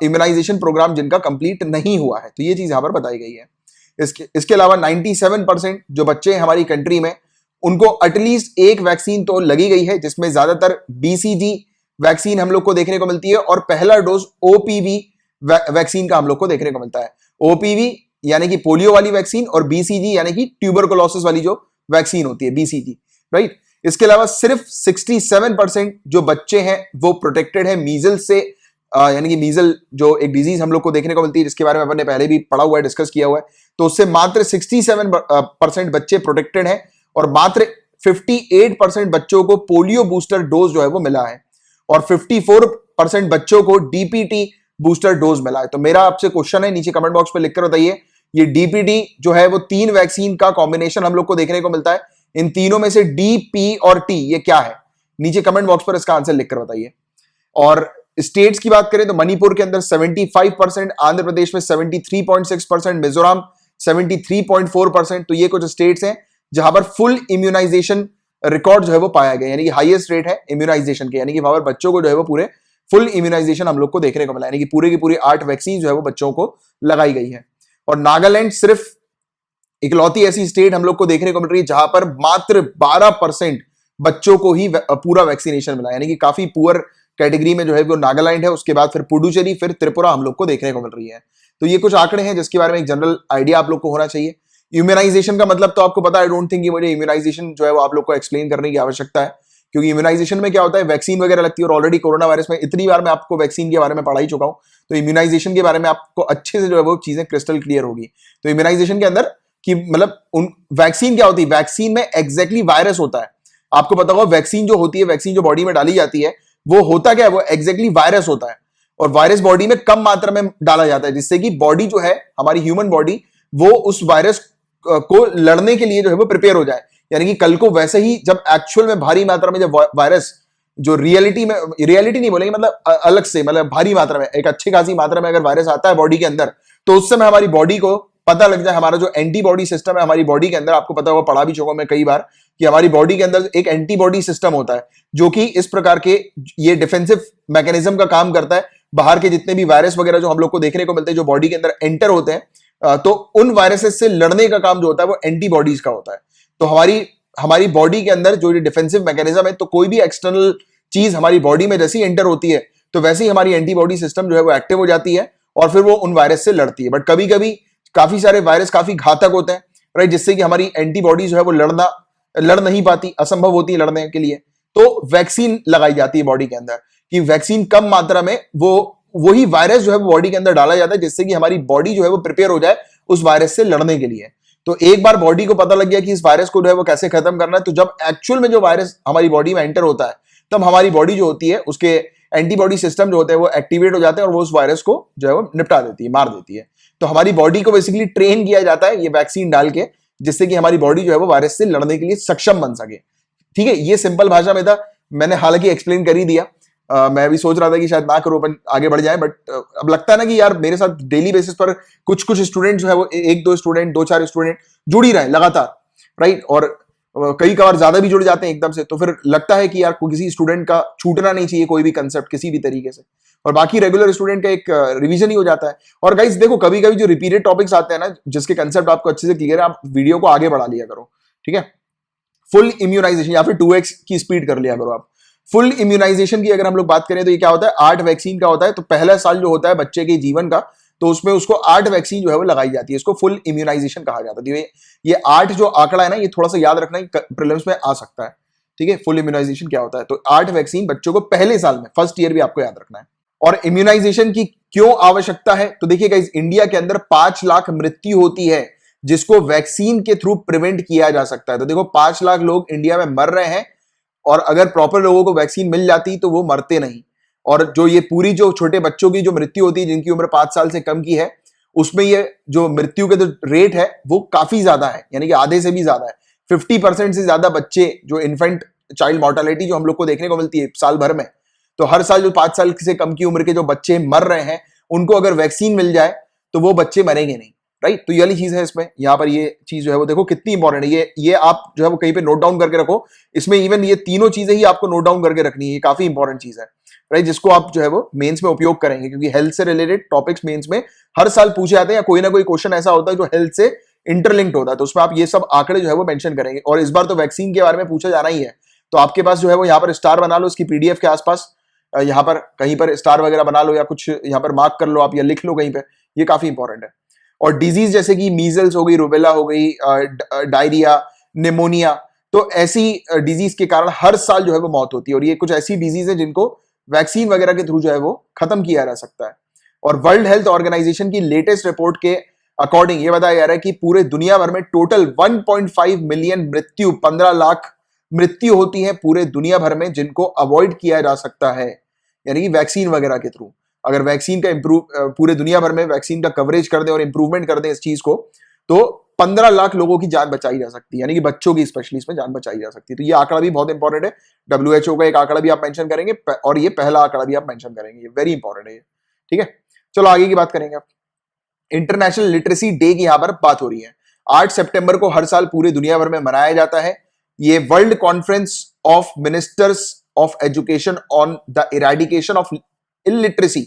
इम्यूनाइजेशन प्रोग्राम जिनका कंप्लीट नहीं हुआ है, तो ये चीज यहां पर बताई गई है। इसके अलावा 97% जो बच्चे हैं हमारी कंट्री में, उनको एटलीस्ट एक वैक्सीन तो लगी गई है, जिसमें ज्यादातर BCG वैक्सीन हम लोग को देखने को मिलती है और पहला डोज OPV वैक्सीन का हम लोग को देखने को मिलता है। OPV यानी कि पोलियो वाली वैक्सीन और BCG यानी कि ट्यूबरकुलोसिस वाली जो वैक्सीन होती है, BCG, राइट। इसके अलावा सिर्फ 67% जो बच्चे हैं वो प्रोटेक्टेड है मीजल से, यानी कि मीजल जो एक डिजीज हम लोग को देखने को मिलती है, जिसके बारे में अपन ने पहले भी पढ़ा हुआ है, डिस्कस किया हुआ है, तो उससे मात्र 67% बच्चे प्रोटेक्टेड हैं और मात्र 58% बच्चों को पोलियो बूस्टर डोज जो है वो मिला है और 54% बच्चों को DPT बूस्टर डोज मिला है। तो मेरा आपसे क्वेश्चन है, नीचे कमेंट बॉक्स पे लिखकर बताइए, ये DPT जो है वो 3 वैक्सीन का कॉम्बिनेशन हम लोग को देखने को मिलता है, इन तीनों में से D, P और T ये क्या है? नीचे कमेंट बॉक्स पर इसका आंसर लिखकर बताइए। और स्टेट्स की बात करें तो मणिपुर के अंदर 75%, आंध्र प्रदेश में 73.6%, मिजोरम 73.4%। तो ये कुछ स्टेट्स हैं जहां पर फुल इम्यूनाइजेशन रिकॉर्ड जो है वो पाया गया, यानी कि हाईएस्ट रेट है इम्यूनाइजेशन के, यानी कि वहां पर बच्चों को जो है वो पूरे फुल इम्यूनाइजेशन हम लोग को देखने को मिला, यानी कि पूरे की पूरी 8 वैक्सीन जो है वो बच्चों को लगाई गई है। और नागालैंड सिर्फ इकलौती ऐसी स्टेट हम लोग को देखने को मिल रही है जहां पर मात्र 12% बच्चों को ही पूरा वैक्सीनेशन मिला, यानी कि काफी पुअर कैटेगरी में जो है वो नागालैंड है। उसके बाद फिर पुडुचेरी, फिर त्रिपुरा हम लोग को देखने को मिल रही है। तो ये कुछ आंकड़े हैं जिसके बारे में एक जनरल आइडिया आप लोग को होना चाहिए। इम्यूनाइजेशन का मतलब तो आपको पता है, आई डोंट थिंक मुझे इम्यूनाइजेशन जो है वो आप लोग को एक्सप्लेन करने की आवश्यकता है, क्योंकि इम्यूनाइजेशन में क्या होता है, वैक्सीन वगैरह लगती है और ऑलरेडी कोरोना वायरस में इतनी बार मैं आपको वैक्सीन के बारे में पढ़ा ही चुका हूं, तो इम्यूनाइजेशन के बारे में आपको अच्छे से जो है वो चीजें क्रिस्टल क्लियर होगी। तो इम्यूनाइजेशन के अंदर कि मतलब उन वैक्सीन क्या होती है, वैक्सीन में एग्जैक्टली वायरस होता है। आपको पता होगा वैक्सीन जो होती है, वैक्सीन जो बॉडी में डाली जाती है, वो होता क्या है, वो एग्जैक्टली वायरस होता है और वायरस बॉडी में कम मात्रा में डाला जाता है, जिससे कि बॉडी जो है हमारी ह्यूमन बॉडी वो उस वायरस को लड़ने के लिए जो है वो प्रिपेयर हो जाए। यानी कि कल को वैसे ही जब एक्चुअल में भारी मात्रा में जब वायरस जो रियलिटी नहीं बोलेंगे, मतलब अलग से, मतलब भारी मात्रा में, एक अच्छी खासी मात्रा में अगर वायरस आता है बॉडी के अंदर, तो उस समय हमारी बॉडी को पता लग जाए, हमारा जो एंटीबॉडी सिस्टम है हमारी बॉडी के अंदर, आपको पता होगा, पढ़ा भी चुका मैं कई बार, कि हमारी बॉडी के अंदर एक एंटीबॉडी सिस्टम होता है जो कि इस प्रकार के ये डिफेंसिव मैकेनिज्म का काम करता है। बाहर के जितने भी वायरस वगैरह जो हम लोग को देखने को मिलते हैं जो बॉडी के अंदर एंटर होते हैं, तो उन वायरसेस से लड़ने का काम जो होता है वो एंटीबॉडीज का होता है। तो हमारी बॉडी के अंदर जो डिफेंसिव मैकेनिज्म है, तो कोई भी एक्सटर्नल चीज हमारी बॉडी में जैसी एंटर होती है तो वैसे ही हमारी एंटीबॉडी सिस्टम जो है वो एक्टिव हो जाती है और फिर वो उन वायरस से लड़ती है। बट कभी कभी काफी सारे वायरस काफी घातक होते हैं, राइट, जिससे कि हमारी एंटीबॉडी जो है वो लड़ना लड़ नहीं पाती, असंभव होती है लड़ने के लिए, तो वैक्सीन लगाई जाती है बॉडी के अंदर, कि वैक्सीन कम मात्रा में वही वायरस जो है वो बॉडी के अंदर डाला जाता है, जिससे कि हमारी बॉडी जो है वो प्रिपेयर हो जाए उस वायरस से लड़ने के लिए। तो एक बार बॉडी को पता लग गया कि इस वायरस को जो है वो कैसे खत्म करना है, तो जब एक्चुअल में जो वायरस हमारी बॉडी में एंटर होता है, तब हमारी बॉडी जो होती है उसके एंटीबॉडी सिस्टम जो होते हैं वो एक्टिवेट हो जाते हैं और वो उस वायरस को जो है वो निपटा देती है, मार देती है। तो हमारी बॉडी को बेसिकली ट्रेन किया जाता है ये वैक्सीन डाल के, जिससे कि हमारी बॉडी जो है वो वायरस से लड़ने के लिए सक्षम बन सके। ठीक है, ये सिंपल भाषा में था, मैंने हालांकि एक्सप्लेन कर ही दिया। मैं भी सोच रहा था कि शायद ना करो, अपन आगे बढ़ जाए, बट अब लगता है ना कि यार मेरे साथ डेली बेसिस पर कुछ कुछ स्टूडेंट जो है वो एक दो स्टूडेंट, दो चार स्टूडेंट जुड़ ही रहे लगातार, राइट, और कई कबार ज्यादा भी जुड़ जाते हैं एकदम से, तो फिर लगता है कि यार किसी स्टूडेंट का छूटना नहीं चाहिए कोई भी कंसेप्ट किसी भी तरीके से, और बाकी रेगुलर स्टूडेंट का एक रिवीजन ही हो जाता है। और गाइस देखो, कभी कभी जो रिपीटेड टॉपिक्स आते हैं ना, जिसके कंसेप्ट आपको अच्छे से क्लियर है, आप वीडियो को आगे बढ़ा लिया करो, ठीक है। फुल इम्यूनाइजेशन या फिर 2x की स्पीड कर लिया करो आप। फुल इम्यूनाइजेशन की अगर हम लोग बात करें तो ये क्या होता है, 8 वैक्सीन का होता है। तो पहला साल जो होता है बच्चे के जीवन का, तो उसमें उसको 8 वैक्सीन जो है वो लगाई जाती है, इसको फुल इम्यूनाइजेशन कहा जाता है। ये 8 जो आंकड़ा है ना, ये थोड़ा सा याद रखना, प्रीलिम्स में आ सकता है, ठीक है। फुल इम्यूनाइजेशन क्या होता है, तो 8 वैक्सीन बच्चों को पहले साल में, फर्स्ट ईयर भी आपको याद रखना है। और इम्यूनाइजेशन की क्यों आवश्यकता है, तो देखिए गाइस, इंडिया के अंदर 5 लाख मृत्यु होती है जिसको वैक्सीन के थ्रू प्रिवेंट किया जा सकता है। तो देखो 5 लाख लोग इंडिया में मर रहे हैं, और अगर प्रॉपर लोगों को वैक्सीन मिल जाती तो वो मरते नहीं। और जो ये पूरी जो छोटे बच्चों की जो मृत्यु होती है जिनकी उम्र 5 साल से कम की है, उसमें ये जो मृत्यु के जो रेट है वो काफी ज्यादा है, यानी कि आधे से भी ज्यादा है। 50% से ज्यादा बच्चे जो इन्फेंट चाइल्ड मोर्टेलिटी जो हम लोग को देखने को मिलती है साल भर में, तो हर साल जो 5 साल से कम की उम्र के जो बच्चे मर रहे हैं, उनको अगर वैक्सीन मिल जाए तो वो बच्चे मरेंगे नहीं, राइट। तो ये वाली चीज है इसमें, यहाँ पर ये चीज जो है वो देखो कितनी इंपॉर्टेंट है। ये आप जो है वो कहीं पे नोट डाउन करके रखो। इसमें इवन ये तीनों चीजें ही आपको नोट डाउन करके रखनी है, ये काफी इंपॉर्टेंट चीज है, राइट, जिसको आप जो है वो मेंस में उपयोग करेंगे, क्योंकि हेल्थ से रिलेटेड टॉपिक्स मेंस में हर साल पूछे जाते हैं, या कोई ना कोई क्वेश्चन ऐसा होता है जो हेल्थ से इंटरलिंक्ड होता है, तो उसमें आप ये सब आंकड़े जो है वो मेंशन करेंगे। और इस बार तो वैक्सीन के बारे में पूछा जाना ही है, तो आपके पास जो है वो यहाँ पर स्टार बना लो इसकी पीडीएफ के आसपास, यहाँ पर कहीं पर स्टार वगैरह बना लो, या कुछ यहाँ पर मार्क कर लो आप, या लिख लो कहीं पे, ये काफी इंपॉर्टेंट है। और डिजीज जैसे कि मीजल्स हो गई, रुबेला हो गई, डायरिया, निमोनिया, तो ऐसी डिजीज के कारण हर साल जो है वो मौत होती है, और ये कुछ ऐसी डिजीज है जिनको वैक्सीन वगैरह के थ्रू जो है वो खत्म किया जा सकता है। और वर्ल्ड हेल्थ ऑर्गेनाइजेशन की लेटेस्ट रिपोर्ट के अकॉर्डिंग ये बताया जा रहा है कि पूरे दुनिया भर में टोटल 1.5 मिलियन मृत्यु, 15 लाख मृत्यु होती है पूरे दुनिया भर में, जिनको अवॉइड किया जा सकता है, यानी कि वैक्सीन वगैरह के थ्रू। अगर वैक्सीन का पूरे दुनिया भर में वैक्सीन का कवरेज कर दें और इंप्रूवमेंट कर दें इस चीज को, तो 15 लाख लोगों की जान बचाई जा सकती है, यानी कि बच्चों की स्पेशली इसमें जान बचाई जा सकती है। तो ये आंकड़ा भी बहुत इंपॉर्टेंट है, WHO का एक आंकड़ा भी आप मेंशन करेंगे, और ये पहला आंकड़ा भी आप मेंशन करेंगे, ये वेरी इंपॉर्टेंट है ये, ठीक है। चलो आगे की बात करेंगे आप। इंटरनेशनल लिटरेसी डे की यहां पर बात हो रही है। 8 सितंबर को हर साल पूरे दुनिया भर में मनाया जाता है। ये world conference of ministers of education on the eradication of illiteracy,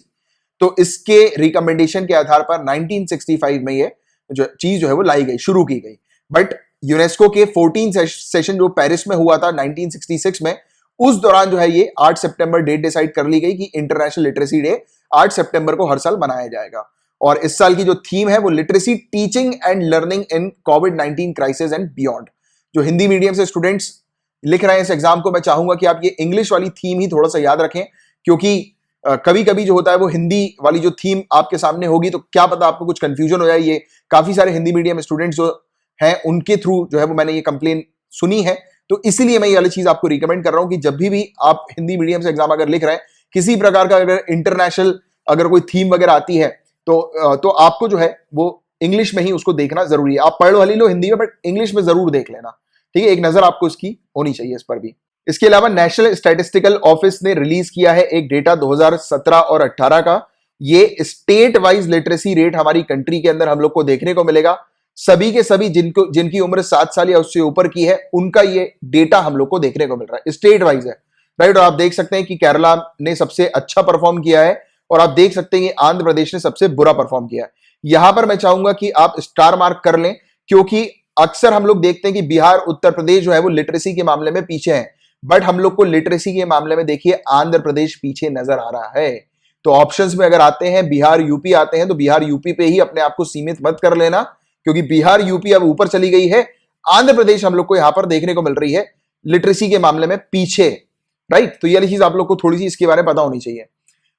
तो इसके रिकमेंडेशन के आधार पर 1965 में ये जो चीज जो है वो लाई गई, शुरू की गई। बट यूनेस्को के 14 सेशन जो पेरिस में हुआ था 1966 में, उस दौरान जो है ये 8 सितंबर डेट डिसाइड कर ली गई कि इंटरनेशनल लिटरेसी डे 8 सितंबर को हर साल मनाया जाएगा। और इस साल की जो थीम है वो literacy teaching and learning in covid crisis and beyond. जो हिंदी मीडियम से स्टूडेंट्स लिख रहे हैं इस एग्जाम को, मैं चाहूंगा कि आप ये इंग्लिश वाली थीम ही थोड़ा सा याद रखें, क्योंकि कभी कभी जो होता है वो हिंदी वाली जो थीम आपके सामने होगी तो क्या पता आपको कुछ कंफ्यूजन हो जाए। ये काफी सारे हिंदी मीडियम स्टूडेंट्स जो हैं उनके थ्रू जो है वो मैंने ये कंप्लेन सुनी है, तो इसीलिए मैं ये वाली चीज आपको रिकमेंड कर रहा हूं कि जब भी आप हिंदी मीडियम से एग्जाम अगर लिख रहे हैं, किसी प्रकार का अगर इंटरनेशनल अगर कोई थीम वगैरह आती है, तो आपको जो है वो इंग्लिश में ही उसको देखना जरूरी है। आप पढ़ वाली लो हिंदी में, बट इंग्लिश में जरूर देख लेना, ठीक है। एक नजर आपको इसकी होनी चाहिए इस पर भी। इसके अलावा नेशनल स्टैटिस्टिकल ऑफिस ने रिलीज किया है एक डेटा 2017 और 18 का। ये स्टेट वाइज लिटरेसी रेट हमारी कंट्री के अंदर हम लोग को देखने को मिलेगा। सभी के सभी जिनकी उम्र 7 साल या उससे ऊपर की है, उनका ये डेटा हम लोग को देखने को मिल रहा है, स्टेट वाइज है, राइट। और आप देख सकते हैं कि केरला ने सबसे अच्छा परफॉर्म किया है, और आप देख सकते हैं कि आंध्र प्रदेश ने सबसे बुरा परफॉर्म किया है। यहां पर मैं चाहूंगा कि आप स्टार मार्क कर लें, क्योंकि अक्सर हम लोग देखते हैं कि बिहार, उत्तर प्रदेश जो है वो लिटरेसी के मामले में पीछे है, बट हम लोग को लिटरेसी के मामले में देखिए आंध्र प्रदेश पीछे नजर आ रहा है। तो ऑप्शंस में अगर आते हैं बिहार यूपी आते हैं, तो बिहार यूपी पे ही अपने आप को सीमित मत कर लेना, क्योंकि बिहार यूपी अब ऊपर चली गई है, आंध्र प्रदेश हम लोग को यहां पर देखने को मिल रही है लिटरेसी के मामले में पीछे, राइट। तो ये वाली चीज आप लोग को थोड़ी सी इसके बारे में पता होनी चाहिए।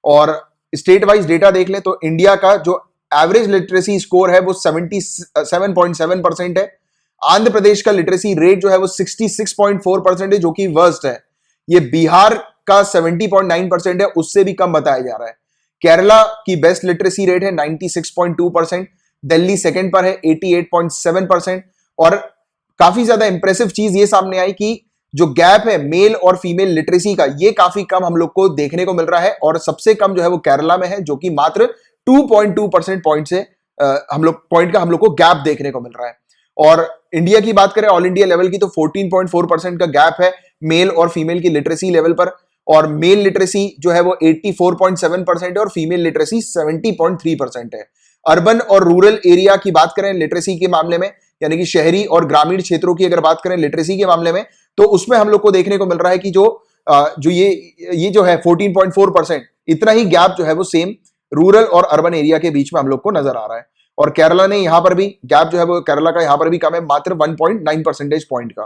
और स्टेट वाइज डेटा देख लें तो इंडिया का जो एवरेज लिटरेसी स्कोर है वो 77.7% है। आंध्र प्रदेश का लिटरेसी रेट जो है वो 66.4% है, जो कि वर्स्ट है। ये बिहार का 70.9% है, उससे भी कम बताया जा रहा है। केरला की बेस्ट लिटरेसी रेट है 96.2%, दिल्ली सेकंड पर है 88.7%। और काफी ज्यादा इंप्रेसिव चीज ये सामने आई कि जो गैप है मेल और फीमेल लिटरेसी का, ये काफी कम हम लोग को देखने को मिल रहा है। और सबसे कम जो है वो केरला में है, जो कि मात्र 2.2% पॉइंट से हम लोग को गैप देखने को मिल रहा है। और इंडिया की बात करें ऑल इंडिया लेवल की, तो 14.4% का गैप है मेल और फीमेल की लिटरेसी लेवल पर। और मेल लिटरेसी जो है वो 84.7% है और फीमेल लिटरेसी 70.3% है। अर्बन और रूरल एरिया की बात करें लिटरेसी के मामले में, यानी कि शहरी और ग्रामीण क्षेत्रों की अगर बात करें लिटरेसी के मामले में, तो उसमें हम लोग को देखने को मिल रहा है कि जो ये जो है 14.4%, इतना ही गैप जो है वो सेम रूरल और अर्बन एरिया के बीच में हम लोग को नजर आ रहा है। और केरला ने यहां पर भी गैप जो है वो केरला का यहां पर भी कम है, मात्र 1.9 परसेंटेज पॉइंट का,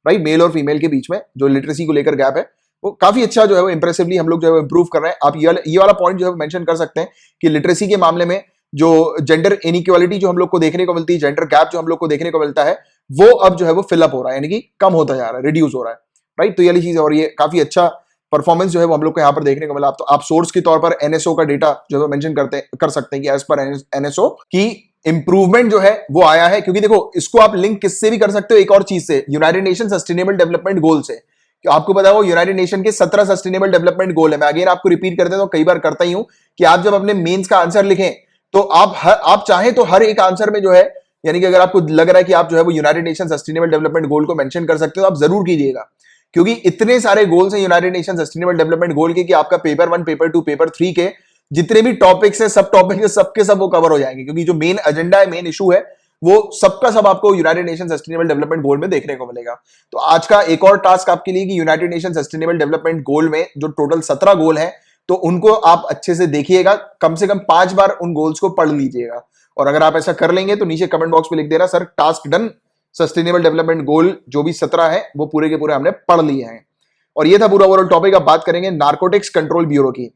राइट। मेल और फीमेल के बीच में जो लिटरेसी को लेकर गैप है वो काफी अच्छा जो है वो इंप्रेसिवली हम लोग जो है इंप्रूव कर रहे हैं। आप ये वाला पॉइंट जो है मेंशन कर सकते हैं कि लिटरेसी के मामले में जो जेंडर इनइक्वालिटी जो हम लोग को देखने को मिलती है, जेंडर गैप जो हम लोग को देखने को मिलता है, वो अब जो है वो फिलअप हो रहा है, यानी कि कम होता जा रहा है, रिड्यूस हो रहा है, राइट। तो ये वाली चीज है और ये काफी अच्छा परफॉर्मेंस जो है वो हम लोग को यहाँ पर देखने को मिला। तो आप सोर्स के तौर पर एनएसओ का डेटा जो है मेंशन कर सकते हैं कि एज पर एनएसओ की इंप्रूवमेंट जो है वो आया है। क्योंकि देखो इसको आप लिंक किससे भी कर सकते हो, एक और चीज से, United nation sustainable development goal से। आपको पता है वो यूनाइटेड नेशन के 17 सस्टेनेबल डेवलपमेंट गोल है। मैं अगेन आपको रिपीट करते हैं, तो कई बार करता ही हूं कि आप जब अपने मेंस का आंसर लिखें तो आप चाहें तो हर एक आंसर में जो है, यानी कि अगर आपको लग रहा है कि आप जो है वो United nation sustainable development goal को मेंशन कर सकते हो, आप जरूर कीजिएगा। क्योंकि इतने सारे गोल्स हैं United nation sustainable development goal के कि आपका पेपर 1, पेपर 2, पेपर 3 के जितने भी टॉपिक्स है, सब टॉपिक्स है, सबके सब वो कवर हो जाएंगे। क्योंकि जो मेन एजेंडा है, मेन इशू है, वो सबका सब आपको United nation sustainable development goal में देखने को मिलेगा। तो आज का एक और टास्क आपके लिए कि United nation sustainable development goal में जो टोटल 17 गोल हैं, तो उनको आप अच्छे से देखिएगा, कम से कम 5 बार उन गोल्स को पढ़ लीजिएगा। और अगर आप ऐसा कर लेंगे तो नीचे कमेंट बॉक्स में लिख देना, sir task done, sustainable development goal जो भी 17 है वो पूरे के पूरे हमने पढ़ लिए हैं। और ये था पूरा ओवरऑल टॉपिक। अब बात करेंगे नारकोटिक्स कंट्रोल ब्यूरो की।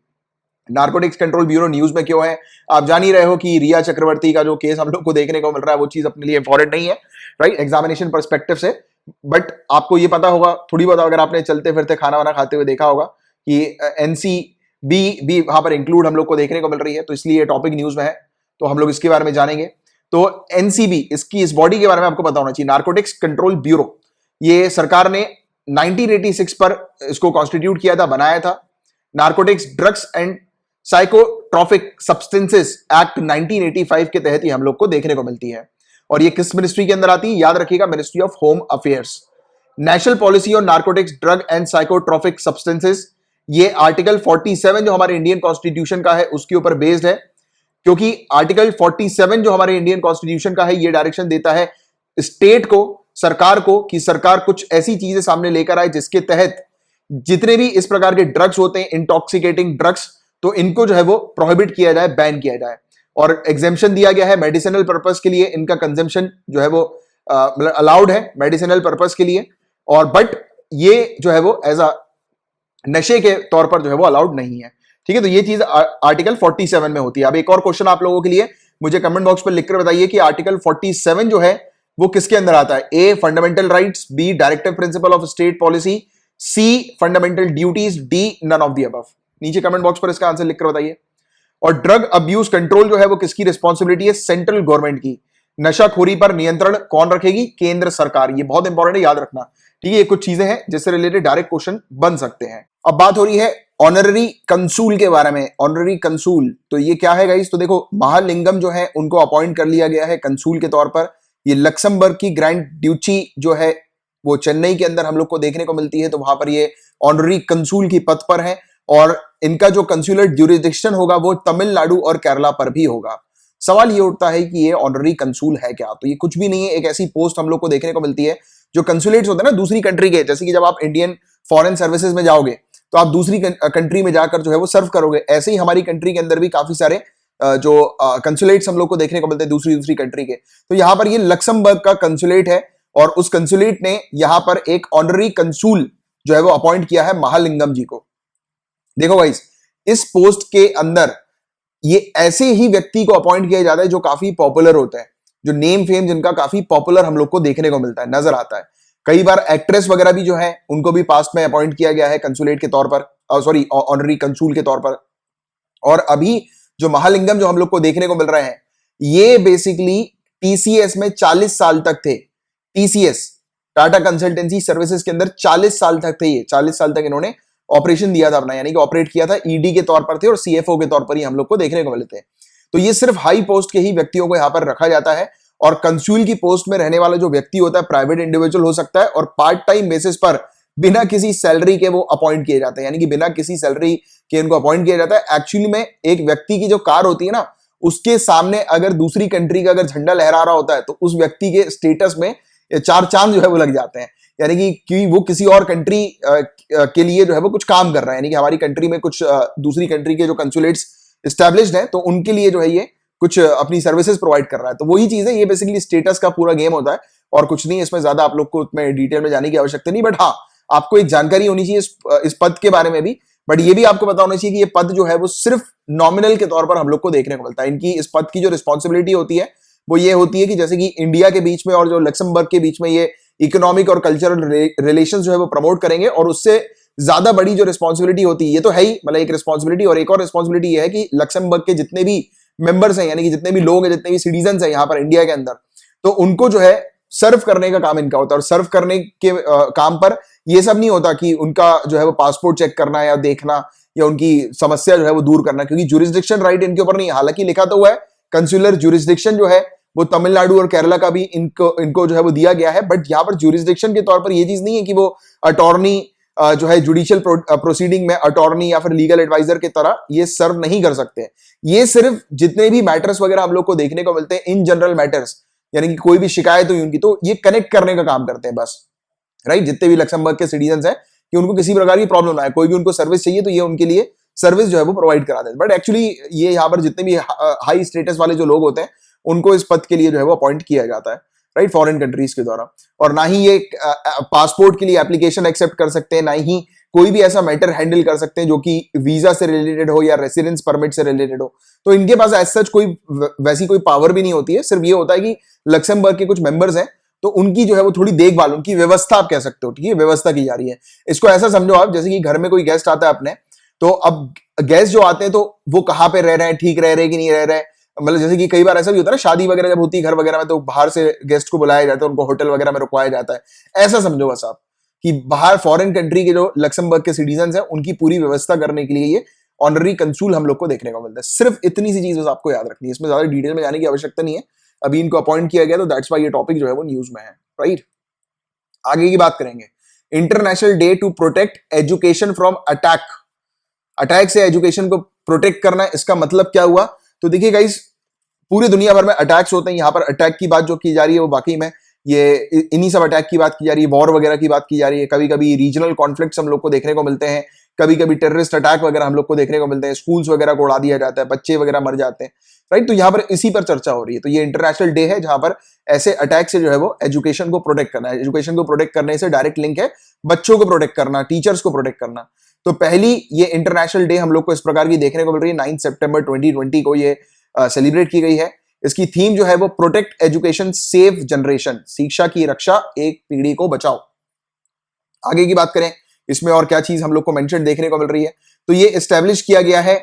नारकोटिक्स कंट्रोल ब्यूरो न्यूज में क्यों है, आप जान ही रहे हो कि रिया चक्रवर्ती का जो केस हम लोग को देखने को मिल रहा है, वो चीज अपने लिए इंपॉर्टेंट नहीं है, राइट, एग्जामिनेशन पर्सपेक्टिव से। बट आपको ये पता होगा थोड़ी बहुत, अगर आपने चलते फिरते खाना वाना खाते हुए देखा होगा कि एनसीबी भी वहां पर इंक्लूड हम लोग को देखने को मिल रही है, तो इसलिए टॉपिक न्यूज में है, तो हम लोग इसके बारे में जानेंगे। तो एनसीबी, इस बॉडी के बारे में आपको पता होना चाहिए, नारकोटिक्स कंट्रोल ब्यूरो। ये सरकार ने 1986 पर इसको कॉन्स्टिट्यूट किया था, बनाया था। Narcotics, drugs and psychotropic substances act 1985 के तहत ही हम लोग को देखने को मिलती है। और ये किस मिनिस्ट्री के अंदर आती है, याद रखिएगा, ministry of home affairs. National policy on narcotics, drug and psychotropic substances, ये आर्टिकल 47 जो हमारे इंडियन कॉन्स्टिट्यूशन का है उसके ऊपर बेस्ड है। क्योंकि आर्टिकल 47 जो हमारे इंडियन कॉन्स्टिट्यूशन का है, ये डायरेक्शन देता है स्टेट को, सरकार को, कि सरकार कुछ ऐसी चीजें सामने लेकर आए जिसके तहत जितने भी इस प्रकार के ड्रग्स होते हैं, इंटॉक्सिकेटिंग ड्रग्स, तो इनको जो है वो प्रोहिबिट किया जाए, बैन किया जाए। और एग्जेम्पशन दिया गया है मेडिसिनल पर्पस के लिए, इनका कंजम्पशन जो है वो मतलब अलाउड है मेडिसिनल पर्पस के लिए। और बट ये जो है वो एज अ नशे के तौर पर जो है वो अलाउड नहीं है, ठीक है। तो ये चीज आर्टिकल 47 में होती है। अब एक और क्वेश्चन आप लोगों के लिए, मुझे कमेंट बॉक्स पर लिखकर बताइए कि आर्टिकल 47 जो है वो किसके अंदर आता है। A, fundamental rights, B, directive principle of state policy, C, fundamental duties, D, none of the above. नीचे कमेंट बॉक्स पर इसका आंसर लिखकर बताइए। और ड्रग अब्यूज कंट्रोल जो है वो किसकी रिस्पॉन्सिबिलिटी है, सेंट्रल गवर्नमेंट की। नशाखोरी पर नियंत्रण कौन रखेगी, केंद्र सरकार। ये बहुत इंपॉर्टेंट है, याद रखना, ठीक है। ये कुछ चीजें हैं जिससे रिलेटेड डायरेक्ट क्वेश्चन बन सकते हैं। अब बात हो रही है ऑनररी कंसूल के बारे में। ऑनररी कंसूल, तो ये क्या है गाइस, तो देखो महालिंगम जो है उनको अपॉइंट कर लिया गया है कंसूल के तौर पर। ये लक्समबर्ग की ग्रैंड ड्यूची जो है वो चेन्नई के अंदर हम लोग को देखने को मिलती है, तो वहां पर ये ऑनररी कंसूल की पद पर है। और इनका जो कंसुलर ड्यूरिडिक्शन होगा वो तमिलनाडु और केरला पर भी होगा। सवाल ये उठता है कि ये ऑनररी कंसूल है क्या, तो ये कुछ भी नहीं है, एक ऐसी पोस्ट हम लोग को देखने को मिलती है जो कंसुलेट्स होते हैं ना दूसरी कंट्री के, जैसे कि जब आप इंडियन फॉरेन सर्विसेज में जाओगे तो आप दूसरी कंट्री में जाकर जो है वो सर्व करोगे, ऐसे ही हमारी कंट्री के अंदर भी काफी सारे जो कंसुलेट्स हम लोग को देखने को मिलते हैं दूसरी कंट्री के। तो यहाँ पर ये लक्समबर्ग का कंसुलेट है और उस कंसुलेट ने यहां पर एक ऑनररी कंसूल जो है वो अपॉइंट किया है महालिंगम जी को। देखो गाइस, इस पोस्ट के अंदर ये ऐसे ही व्यक्ति को अपॉइंट किया जाता है जो काफी पॉपुलर होता है, जो नेम फेम जिनका काफी पॉपुलर हम लोग को देखने को मिलता है, नजर आता है। कई बार एक्ट्रेस वगैरह भी जो है उनको भी पास्ट में अपॉइंट किया गया है कंसुलेट के तौर पर, सॉरी ऑनररी कंसूल के तौर पर। और अभी जो महालिंगम जो हम लोग को देखने को मिल रहे हैं, ये बेसिकली टीसीएस में 40 साल तक थे। टीसीएस, टाटा कंसल्टेंसी सर्विसेज के अंदर 40 साल तक थे ये, 40 साल तक इन्होंने ऑपरेशन दिया था अपना, यानी कि ऑपरेट किया था। ईडी के तौर पर थे और सीएफओ के तौर पर ही हम लोग को देखने को मिलते हैं। तो ये सिर्फ हाई पोस्ट के ही व्यक्तियों को यहां पर रखा जाता है, और कंसूल की पोस्ट में रहने वाला जो व्यक्ति होता है प्राइवेट इंडिविजुअल हो सकता है, और पार्ट टाइम बेसिस पर बिना किसी सैलरी के वो अपॉइंट किए जाते हैं, यानी कि बिना किसी सैलरी के इनको अपॉइंट किया जाता है। एक्चुअली में एक व्यक्ति की जो कार होती है ना, उसके सामने अगर दूसरी कंट्री का अगर झंडा लहरा रहा होता है तो उस व्यक्ति के स्टेटस में 4 चांद जो है वो लग जाते हैं, यानी कि वो किसी और कंट्री के लिए जो है वो कुछ काम कर रहा है, यानी कि हमारी कंट्री में कुछ दूसरी कंट्री के जो कंसुलेट्स एस्टैब्लिश्ड हैं तो उनके लिए जो है ये कुछ अपनी सर्विसेज प्रोवाइड कर रहा है। तो वही चीज है, ये बेसिकली स्टेटस का पूरा गेम होता है और कुछ नहीं। इसमें ज्यादा आप लोग को उसमें डिटेल में जाने की आवश्यकता नहीं, बट हाँ, आपको एक जानकारी होनी चाहिए इस पद के बारे में भी। बट ये भी आपको पता होना चाहिए कि ये पद जो है वो सिर्फ नॉमिनल के तौर पर हम लोग को देखने को मिलता है। इनकी इस पद की जो रिस्पॉन्सिबिलिटी होती है वो ये होती है कि जैसे कि इंडिया के बीच में और जो लक्समबर्ग के बीच में ये इकोनॉमिक और कल्चरल रिलेशंस जो है वो प्रमोट करेंगे, और उससे ज्यादा बड़ी जो रिस्पॉन्सिबिलिटी होती है, ये तो है ही मतलब एक रिस्पॉन्सिबिलिटी, और एक और रिस्पॉन्सिबिलिटी ये है कि लक्समबर्ग के जितने भी मेंबर्स हैं, यानी कि जितने भी लोग हैं, जितने भी सिटीजन हैं यहाँ पर इंडिया के अंदर, तो उनको जो है सर्व करने का काम इनका होता है। और सर्व करने के काम पर ये सब नहीं होता कि उनका जो है वो पासपोर्ट चेक करना या देखना या उनकी समस्या जो है वो दूर करना, क्योंकि जुरिस्डिक्शन राइट इनके ऊपर नहीं है। हालांकि लिखा तो हुआ है कंसुलर जुरिस्डिक्शन जो है वो तमिलनाडु और केरला का भी इनको जो है वो दिया गया है, बट यहाँ पर जुरिस्डिक्शन के तौर पर ये चीज नहीं है कि वो अटॉर्नी जो है जुडिशियल प्रोसीडिंग में अटॉर्नी या फिर लीगल एडवाइजर की तरह ये सर्व नहीं कर सकते। ये सिर्फ जितने भी मैटर्स वगैरह हम लोग को देखने को मिलते हैं, इन जनरल मैटर्स, यानी कि कोई भी शिकायत हुई उनकी, तो ये कनेक्ट करने का काम करते हैं बस, राइट। जितने भी लक्समबर्ग के सिटीजन हैं कि उनको किसी प्रकार की प्रॉब्लम ना आए, कोई भी उनको सर्विस चाहिए तो ये उनके लिए सर्विस जो है वो प्रोवाइड करा देते हैं। बट एक्चुअली ये यहाँ पर जितने भी हाई स्टेटस वाले जो लोग होते हैं उनको इस पद के लिए जो है वो अपॉइंट किया जाता है, राइट, फॉरेन कंट्रीज के द्वारा। और ना ही ये पासपोर्ट के लिए एप्लीकेशन एक्सेप्ट कर सकते हैं, ना ही कोई भी ऐसा मैटर हैंडल कर सकते हैं जो कि वीजा से रिलेटेड हो या रेसिडेंस परमिट से रिलेटेड हो। तो इनके पास एज सच कोई वैसी कोई पावर भी नहीं होती है। सिर्फ ये होता है कि लक्समबर्ग के कुछ मेंबर्स हैं तो उनकी जो है वो थोड़ी देखभाल, उनकी व्यवस्था आप कह सकते हो, ठीक है, व्यवस्था की जा रही है। इसको ऐसा समझो आप, जैसे कि घर में कोई गेस्ट आता है अपने, तो अब गेस्ट जो आते हैं तो वो कहाँ पे रह रहे हैं, ठीक रह रहे हैं कि नहीं रह रहे हैं, मतलब जैसे कि कई बार ऐसा भी होता है ना, शादी वगैरह जब होती है घर वगैरह में, तो बाहर से गेस्ट को बुलाया जाता है, उनको होटल वगैरह में रुकवाया जाता है। ऐसा समझो बस आप कि बाहर फॉरेन कंट्री के जो लक्समबर्ग के सिटीजन हैं उनकी पूरी व्यवस्था करने के लिए ये ऑनररी कंसूल हम लोग को देखने को मिलता है। सिर्फ इतनी सी चीज बस आपको याद रखनी है, इसमें ज्यादा डिटेल में जाने की आवश्यकता नहीं है। अभी इनको अपॉइंट किया गया तो दैट्स व्हाई ये टॉपिक जो है वो न्यूज में है, राइट। आगे की बात करेंगे, international day to protect education from attack. Attack से एजुकेशन को प्रोटेक्ट करना, इसका मतलब क्या हुआ? तो देखिए गाइस, पूरी दुनिया भर में अटैक्स होते हैं। यहाँ पर अटैक की बात जो की जा रही है वो बाकी में ये इन्हीं सब अटैक की बात की जा रही है, वॉर वगैरह की बात की जा रही है। कभी कभी रीजनल कॉन्फ्लिक्ट्स हम लोग को देखने को मिलते हैं, कभी कभी टेररिस्ट अटैक वगैरह हम लोग को देखने को मिलते हैं, स्कूल्स वगैरह को उड़ा दिया जाता है, बच्चे वगैरह मर जाते हैं, राइट। तो यहाँ पर इसी पर चर्चा हो रही है। तो ये इंटरनेशनल डे है जहां पर ऐसे अटैक से जो है वो एजुकेशन को प्रोटेक्ट करना है। एजुकेशन को प्रोटेक्ट करने से डायरेक्ट लिंक है बच्चों को प्रोटेक्ट करना, टीचर्स को प्रोटेक्ट करना। तो पहली ये इंटरनेशनल डे हम लोग को इस प्रकार की देखने को मिल रही है। 9 सितंबर 2020 को ये सेलिब्रेट की गई है। इसकी थीम जो है वो प्रोटेक्ट एजुकेशन सेव जनरेशन, शिक्षा की रक्षा, एक पीढ़ी को बचाओ। आगे की बात करें, इसमें और क्या चीज हम लोग को मेंशन देखने को मिल रही है, तो ये एस्टेब्लिश किया गया है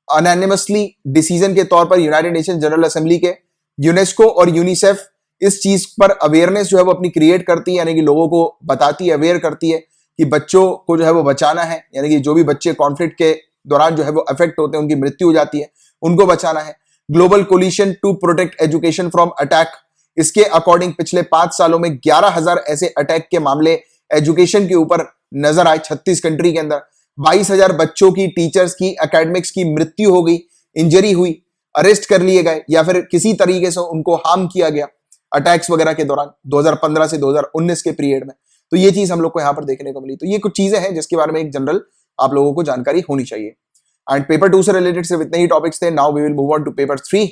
अनैनिमसली डिसीजन के तौर पर यूनाइटेड नेशन जनरल असेंबली के। यूनेस्को और यूनिसेफ इस चीज पर अवेयरनेस जो है वो अपनी क्रिएट करती है, यानी कि लोगों को बताती है, अवेयर करती है कि बच्चों को जो है वो बचाना है, यानी कि जो भी बच्चे कॉन्फ्लिक्ट के दौरान जो है वो अफेक्ट होते हैं, उनकी मृत्यु हो जाती है, उनको बचाना है। Global coalition to protect education from attack, इसके अकॉर्डिंग पिछले 5 सालों में 11,000 ऐसे अटैक के मामले एजुकेशन के ऊपर नजर आए 36 कंट्री के अंदर। 22,000 बच्चों की, टीचर्स की, एकेडमिक्स की मृत्यु हो गई, इंजरी हुई, अरेस्ट कर लिए गए या फिर किसी तरीके से उनको हार्म किया गया अटैक्स वगैरह के दौरान 2015 से 2019 के पीरियड में। तो ये चीज हम लोग को यहां पर देखने को मिली। तो ये कुछ चीजें हैं जिसके बारे में एक जनरल आप लोगों को जानकारी होनी चाहिए। एंड पेपर 2 से रिलेटेड सिर्फ इतने ही टॉपिक्स थे। Now we will move on to paper 3।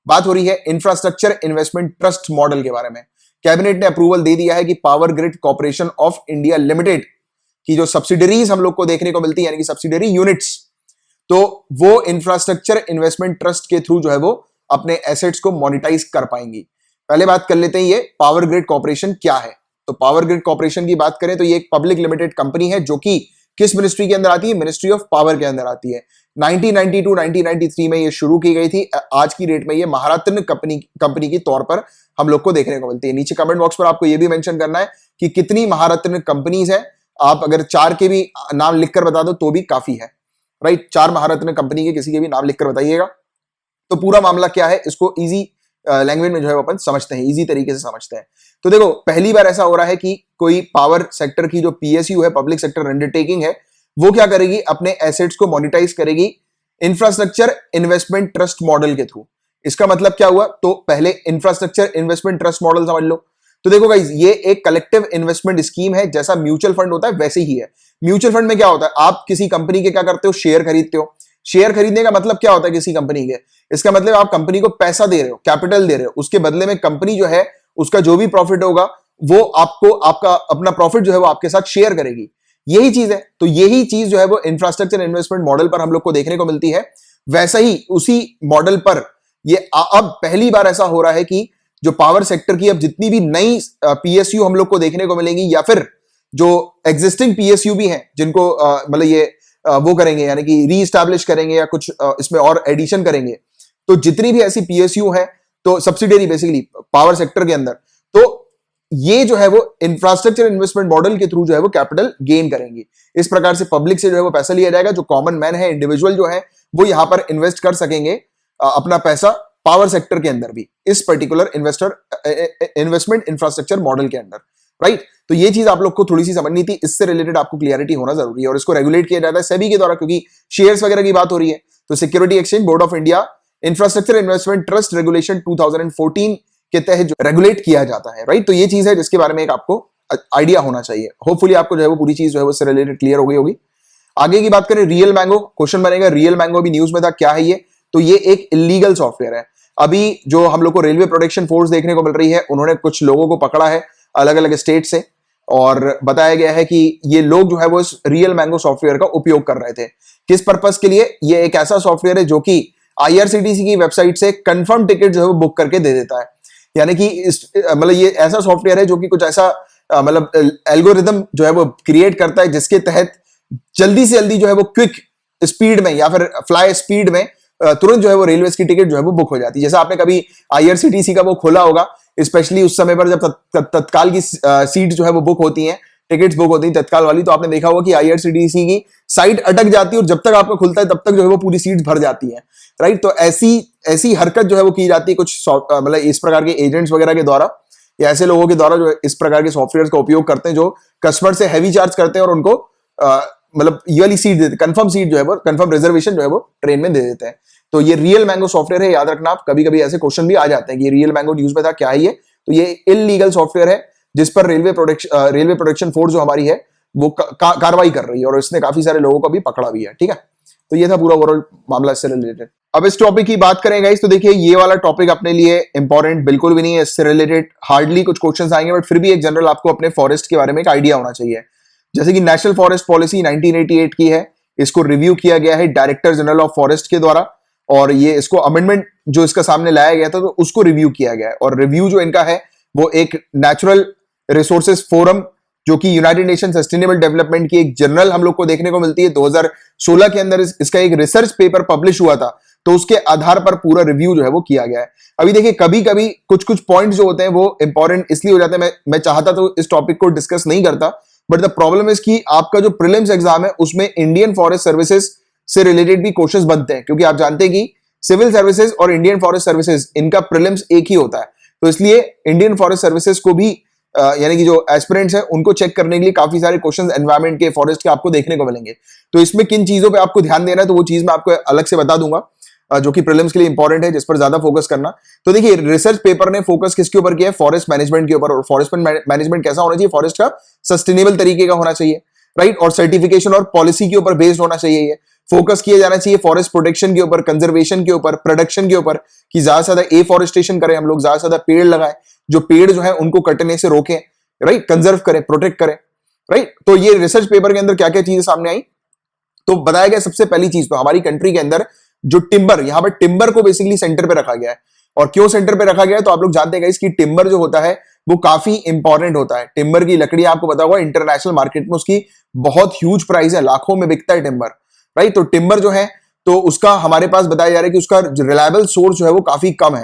बात हो रही है इंफ्रास्ट्रक्चर इन्वेस्टमेंट ट्रस्ट मॉडल के बारे में। कैबिनेट ने अप्रूवल दे दिया है कि power grid corporation of India limited की जो सब्सिडरीज हम लोग को देखने को मिलती है, यानी कि सब्सिडरी यूनिट्स, तो वो इंफ्रास्ट्रक्चर इन्वेस्टमेंट ट्रस्ट के थ्रू जो है वो अपने एसेट्स को मोनिटाइज कर पाएंगी। पहले बात कर लेते हैं ये पावर ग्रिड कॉर्पोरेशन क्या है। तो पावर ग्रिड कॉर्पोरेशन की बात करें तो ये एक पब्लिक लिमिटेड कंपनी है जो कि किस मिनिस्ट्री के अंदर आती है? मिनिस्ट्री ऑफ पावर के अंदर आती है। 1992-1993 में ये शुरू की गई थी। आज की डेट में ये महारत्न कंपनी के तौर पर हम लोग को देखने को मिलती है। नीचे कमेंट बॉक्स पर आपको ये भी मेंशन करना है कि कितनी महारत्न कंपनीज है। आप अगर 4 के भी नाम लिखकर बता दो तो भी काफी है, राइट। 4 महारत्न कंपनी के किसी के भी नाम लिखकर बताइएगा। तो पूरा मामला क्या है, इसको इजी लैंग्वेज में जो है अपन समझते हैं, इजी तरीके से समझते हैं। तो देखो, पहली बार ऐसा हो रहा है कि कोई पावर सेक्टर की जो पीएसयू है, पब्लिक सेक्टर अंडरटेकिंग है, वो क्या करेगी? अपने एसेट्स को मोनिटाइज करेगी इंफ्रास्ट्रक्चर इन्वेस्टमेंट ट्रस्ट मॉडल के थ्रू। इसका मतलब क्या हुआ? तो पहले इंफ्रास्ट्रक्चर इन्वेस्टमेंट ट्रस्ट मॉडल समझ लो। तो देखो गाइस, ये एक कलेक्टिव इन्वेस्टमेंट स्कीम है, जैसा म्यूचुअल फंड होता है वैसे ही है। म्यूचुअल फंड में क्या होता है? आप किसी कंपनी के क्या करते हो? शेयर खरीदते हो। शेयर खरीदने का मतलब क्या होता है किसी कंपनी के? इसका मतलब आप कंपनी को पैसा दे रहे हो, कैपिटल दे रहे हो, उसके बदले में कंपनी जो है उसका जो भी प्रॉफिट होगा वो आपको, आपका अपना प्रॉफिट जो है वो आपके साथ शेयर करेगी। यही चीज है। तो यही चीज जो है वो इंफ्रास्ट्रक्चर इन्वेस्टमेंट मॉडल पर हम लोग को देखने को मिलती है। वैसा ही उसी मॉडल पर ये अब पहली बार ऐसा हो रहा है कि जो पावर सेक्टर की अब जितनी भी नई पीएसयू हम लोग को देखने को मिलेंगी, या फिर जो एग्जिस्टिंग पीएसयू भी हैं जिनको मतलब ये वो करेंगे, यानी कि रीइस्टैब्लिश करेंगे या कुछ इसमें और एडिशन करेंगे, तो जितनी भी ऐसी पीएसयू है, तो सब्सिडरी बेसिकली पावर सेक्टर के अंदर, तो ये जो है वो इंफ्रास्ट्रक्चर इन्वेस्टमेंट मॉडल के थ्रू जो है वो कैपिटल गेन करेंगी। इस प्रकार से पब्लिक से जो है वो पैसा लिया जाएगा। जो कॉमन मैन है, इंडिविजुअल जो है, वो यहां पर इन्वेस्ट कर सकेंगे अपना पैसा पावर सेक्टर के अंदर भी, इस पर्टिकुलर इन्वेस्टमेंट इंफ्रास्ट्रक्चर मॉडल के अंदर, राइट। तो ये चीज आप लोग को थोड़ी सी समझनी थी, इससे रिलेटेड आपको क्लियरिटी होना जरूरी है। और इसको रेगुलेट किया जाता है सेबी के द्वारा, क्योंकि शेयर्स वगैरह की बात हो रही है। तो security exchange board of India infrastructure investment trust regulation 2014 के तहत जो रेगुलेट किया जाता है, राइट। तो ये चीज है जिसके बारे में एक आपको आइडिया होना चाहिए। होपफुली आपको जो है वो पूरी चीज जो है उससे रिलेटेड क्लियर हो गई होगी। आगे की बात करें, रियल मैंगो क्वेश्चन बनेगा। रियल मैंगो भी न्यूज में था, क्या है ये? तो ये एक इलीगल सॉफ्टवेयर है। अभी जो हम लोग को रेलवे प्रोटेक्शन फोर्स देखने को मिल रही है, उन्होंने कुछ लोगों को पकड़ा है अलग अलग स्टेट से, और बताया गया है कि ये लोग जो है वो इस रियल मैंगो सॉफ्टवेयर का उपयोग कर रहे थे। किस पर्पस के लिए? ये एक ऐसा सॉफ्टवेयर है जो कि आईआरसीटीसी की वेबसाइट से कंफर्म टिकट जो है वो बुक करके दे देता है। यानी कि इस मतलब ये ऐसा सॉफ्टवेयर है जो कि कुछ ऐसा मतलब एल्गोरिदम जो है वो क्रिएट करता है, जिसके तहत जल्दी से जल्दी जो है वो क्विक स्पीड में या फिर फ्लाई स्पीड में तुरंत जो है वो रेलवे की टिकट जो है वो बुक हो जाती है। जैसा आपने कभी आईआरसीटीसी का वो खोला होगा, स्पेशली उस समय पर जब तत्काल की सीट जो है वो बुक होती हैं, टिकट्स बुक होती हैं तत्काल वाली, तो आपने देखा होगा कि आईआरसीटीसी की साइट अटक जाती है और जब तक आपका खुलता है तब तक जो है वो पूरी सीट भर जाती है, राइट। तो ऐसी हरकत जो है वो की जाती है कुछ मतलब इस प्रकार के एजेंट्स वगैरह के द्वारा या ऐसे लोगों के द्वारा जो इस प्रकार के सॉफ्टवेयर का उपयोग करते हैं, जो कस्टमर से हैवी चार्ज करते हैं और उनको मतलब ये वाली सीट देते, कंफर्म सीट जो है वो, कंफर्म रिजर्वेशन जो है वो ट्रेन में दे देते हैं। तो ये रियल मैंगो सॉफ्टवेयर है, याद रखना आप। कभी कभी ऐसे क्वेश्चन भी आ जाते हैं कि ये रियल मैंगो न्यूज में था, क्या है ये? तो ये इलीगल सॉफ्टवेयर है जिस पर रेलवे प्रोटेक्शन फोर्स जो हमारी है वो कार्रवाई कर रही है, और इसने काफी सारे लोगों को भी पकड़ा भी है, ठीक है। तो ये था पूरा ओवरऑल मामला इससे रिलेटेड। अब इस टॉपिक की बात करें गाइस, तो देखिए ये वाला टॉपिक अपने लिए इंपॉर्टेंट बिल्कुल भी नहीं है। इससे रिलेटेड हार्डली कुछ क्वेश्चंस आएंगे, बट फिर भी एक जनरल आपको अपने फॉरेस्ट के बारे में एक आइडिया होना चाहिए। जैसे कि नेशनल फॉरेस्ट पॉलिसी 1988 की है, इसको रिव्यू किया गया है डायरेक्टर जनरल ऑफ फॉरेस्ट के द्वारा, और ये इसको अमेंडमेंट जो इसका सामने लाया गया था तो उसको रिव्यू किया गया है। और रिव्यू जो इनका है वो एक नेचुरल रिसोर्सेज फोरम, जो कि यूनाइटेड नेशन सस्टेनेबल डेवलपमेंट की एक जर्नल हम लोग को देखने को मिलती है। 2016 के अंदर इसका एक रिसर्च पेपर पब्लिश हुआ था, तो उसके आधार पर पूरा रिव्यू जो है वो किया गया है। अभी देखिए कभी कभी कुछ पॉइंट जो होते हैं वो इंपॉर्टेंट इसलिए हो जाते हैं, मैं चाहता तो इस टॉपिक को डिस्कस नहीं करता, बट द प्रॉब्लम इज कि आपका जो प्रीलिम्स एग्जाम है उसमें इंडियन फॉरेस्ट सर्विसेज से रिलेटेड भी क्वेश्चंस बनते हैं, क्योंकि आप जानते हैं कि सिविल सर्विसेज और इंडियन फॉरेस्ट सर्विसेज इनका प्रीलिम्स एक ही होता है। तो इसलिए इंडियन फॉरेस्ट सर्विसेज को भी यानी कि जो एस्पिरेंट्स हैं उनको चेक करने के लिए काफी सारे क्वेश्चंस एनवायरमेंट के, फॉरेस्ट के आपको देखने को मिलेंगे। तो इसमें किन चीजों पे आपको ध्यान देना है तो वो चीज मैं आपको अलग से बता दूंगा, जो कि प्रीलिम्स के लिए इंपॉर्टेंट है, जिस पर ज्यादा फोकस करना। तो देखिए रिसर्च पेपर ने फोकस किसके ऊपर किया है? फॉरेस्ट मैनेजमेंट के ऊपर। और फॉरेस्ट मैनेजमेंट कैसा होना चाहिए? फॉरेस्ट का सस्टेनेबल तरीके का होना चाहिए। राइट, और सर्टिफिकेशन और पॉलिसी के ऊपर बेस्ड होना चाहिए। ये फोकस किया जाना चाहिए फॉरेस्ट प्रोटेक्शन के ऊपर, कंजर्वेशन के ऊपर, प्रोडक्शन के ऊपर, कि ज्यादा से ज्यादा एफॉरेस्टेशन करें हम लोग, ज्यादा से ज्यादा पेड़ लगाएं, जो पेड़ जो है उनको कटने से रोकें, राइट, कंजर्व करें, प्रोटेक्ट करें, राइट। तो ये रिसर्च पेपर के अंदर क्या क्या चीजें सामने आई, तो बताया गया सबसे पहली चीज तो हमारी कंट्री के अंदर जो टिम्बर, यहां पर टिम्बर को बेसिकली सेंटर पे रखा गया है। और क्यों सेंटर पे रखा गया है, तो आप लोग जानते हैं इसकी टिम्बर जो होता है वो काफी इंपॉर्टेंट होता है। टिम्बर की लकड़ी आपको पता होगा इंटरनेशनल मार्केट में उसकी बहुत ह्यूज प्राइस है, लाखों में बिकता है टिम्बर, राइट। तो टिम्बर जो है तो उसका हमारे पास बताया जा रहा है कि उसका रिलायबल सोर्स जो है वो काफी कम है,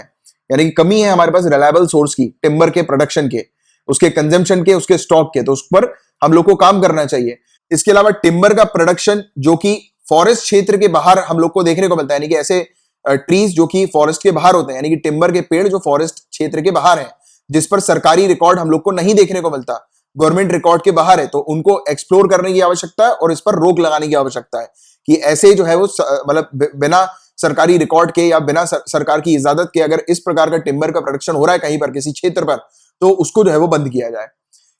यानी कि कमी है हमारे पास रिलायबल सोर्स की, टिम्बर के प्रोडक्शन के, उसके कंजम्पशन के, उसके स्टॉक के, तो उस पर हम लोग को काम करना चाहिए। इसके अलावा टिम्बर का प्रोडक्शन जो कि फॉरेस्ट क्षेत्र के बाहर हम लोग को देखने को मिलता है, यानी कि ऐसे ट्रीज जो कि फॉरेस्ट के बाहर होते हैं, यानी कि टिम्बर के पेड़ जो फॉरेस्ट क्षेत्र के बाहर हैं, जिस पर सरकारी रिकॉर्ड हम लोग को नहीं देखने को मिलता, गवर्नमेंट रिकॉर्ड के बाहर है, तो उनको एक्सप्लोर करने की आवश्यकता है और इस पर रोक लगाने की आवश्यकता है कि ऐसे जो है वो मतलब बिना सरकारी रिकॉर्ड के या बिना सरकार की इजाजत के अगर इस प्रकार का टिम्बर का प्रोडक्शन हो रहा है कहीं पर किसी क्षेत्र पर, तो उसको जो है वो बंद किया जाए।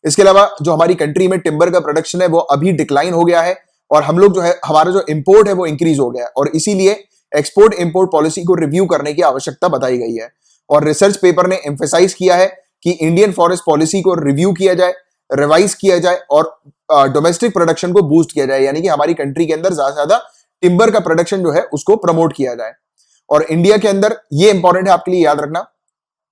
इसके अलावा जो हमारी कंट्री में टिम्बर का प्रोडक्शन है वो अभी डिक्लाइन हो गया है और हम लोग जो है हमारा जो इंपोर्ट है वो इंक्रीज हो गया है, और इसीलिए एक्सपोर्ट इंपोर्ट पॉलिसी को रिव्यू करने की आवश्यकता बताई गई है। और रिसर्च पेपर ने एम्फेसाइज किया है कि इंडियन फॉरेस्ट पॉलिसी को रिव्यू किया जाए, रिवाइज किया जाए और डोमेस्टिक प्रोडक्शन को बूस्ट किया जाए, यानी कि हमारी कंट्री के अंदर ज्यादा से ज्यादा टिम्बर का प्रोडक्शन जो है उसको प्रमोट किया जाए। और इंडिया के अंदर ये इंपॉर्टेंट है आपके लिए याद रखना,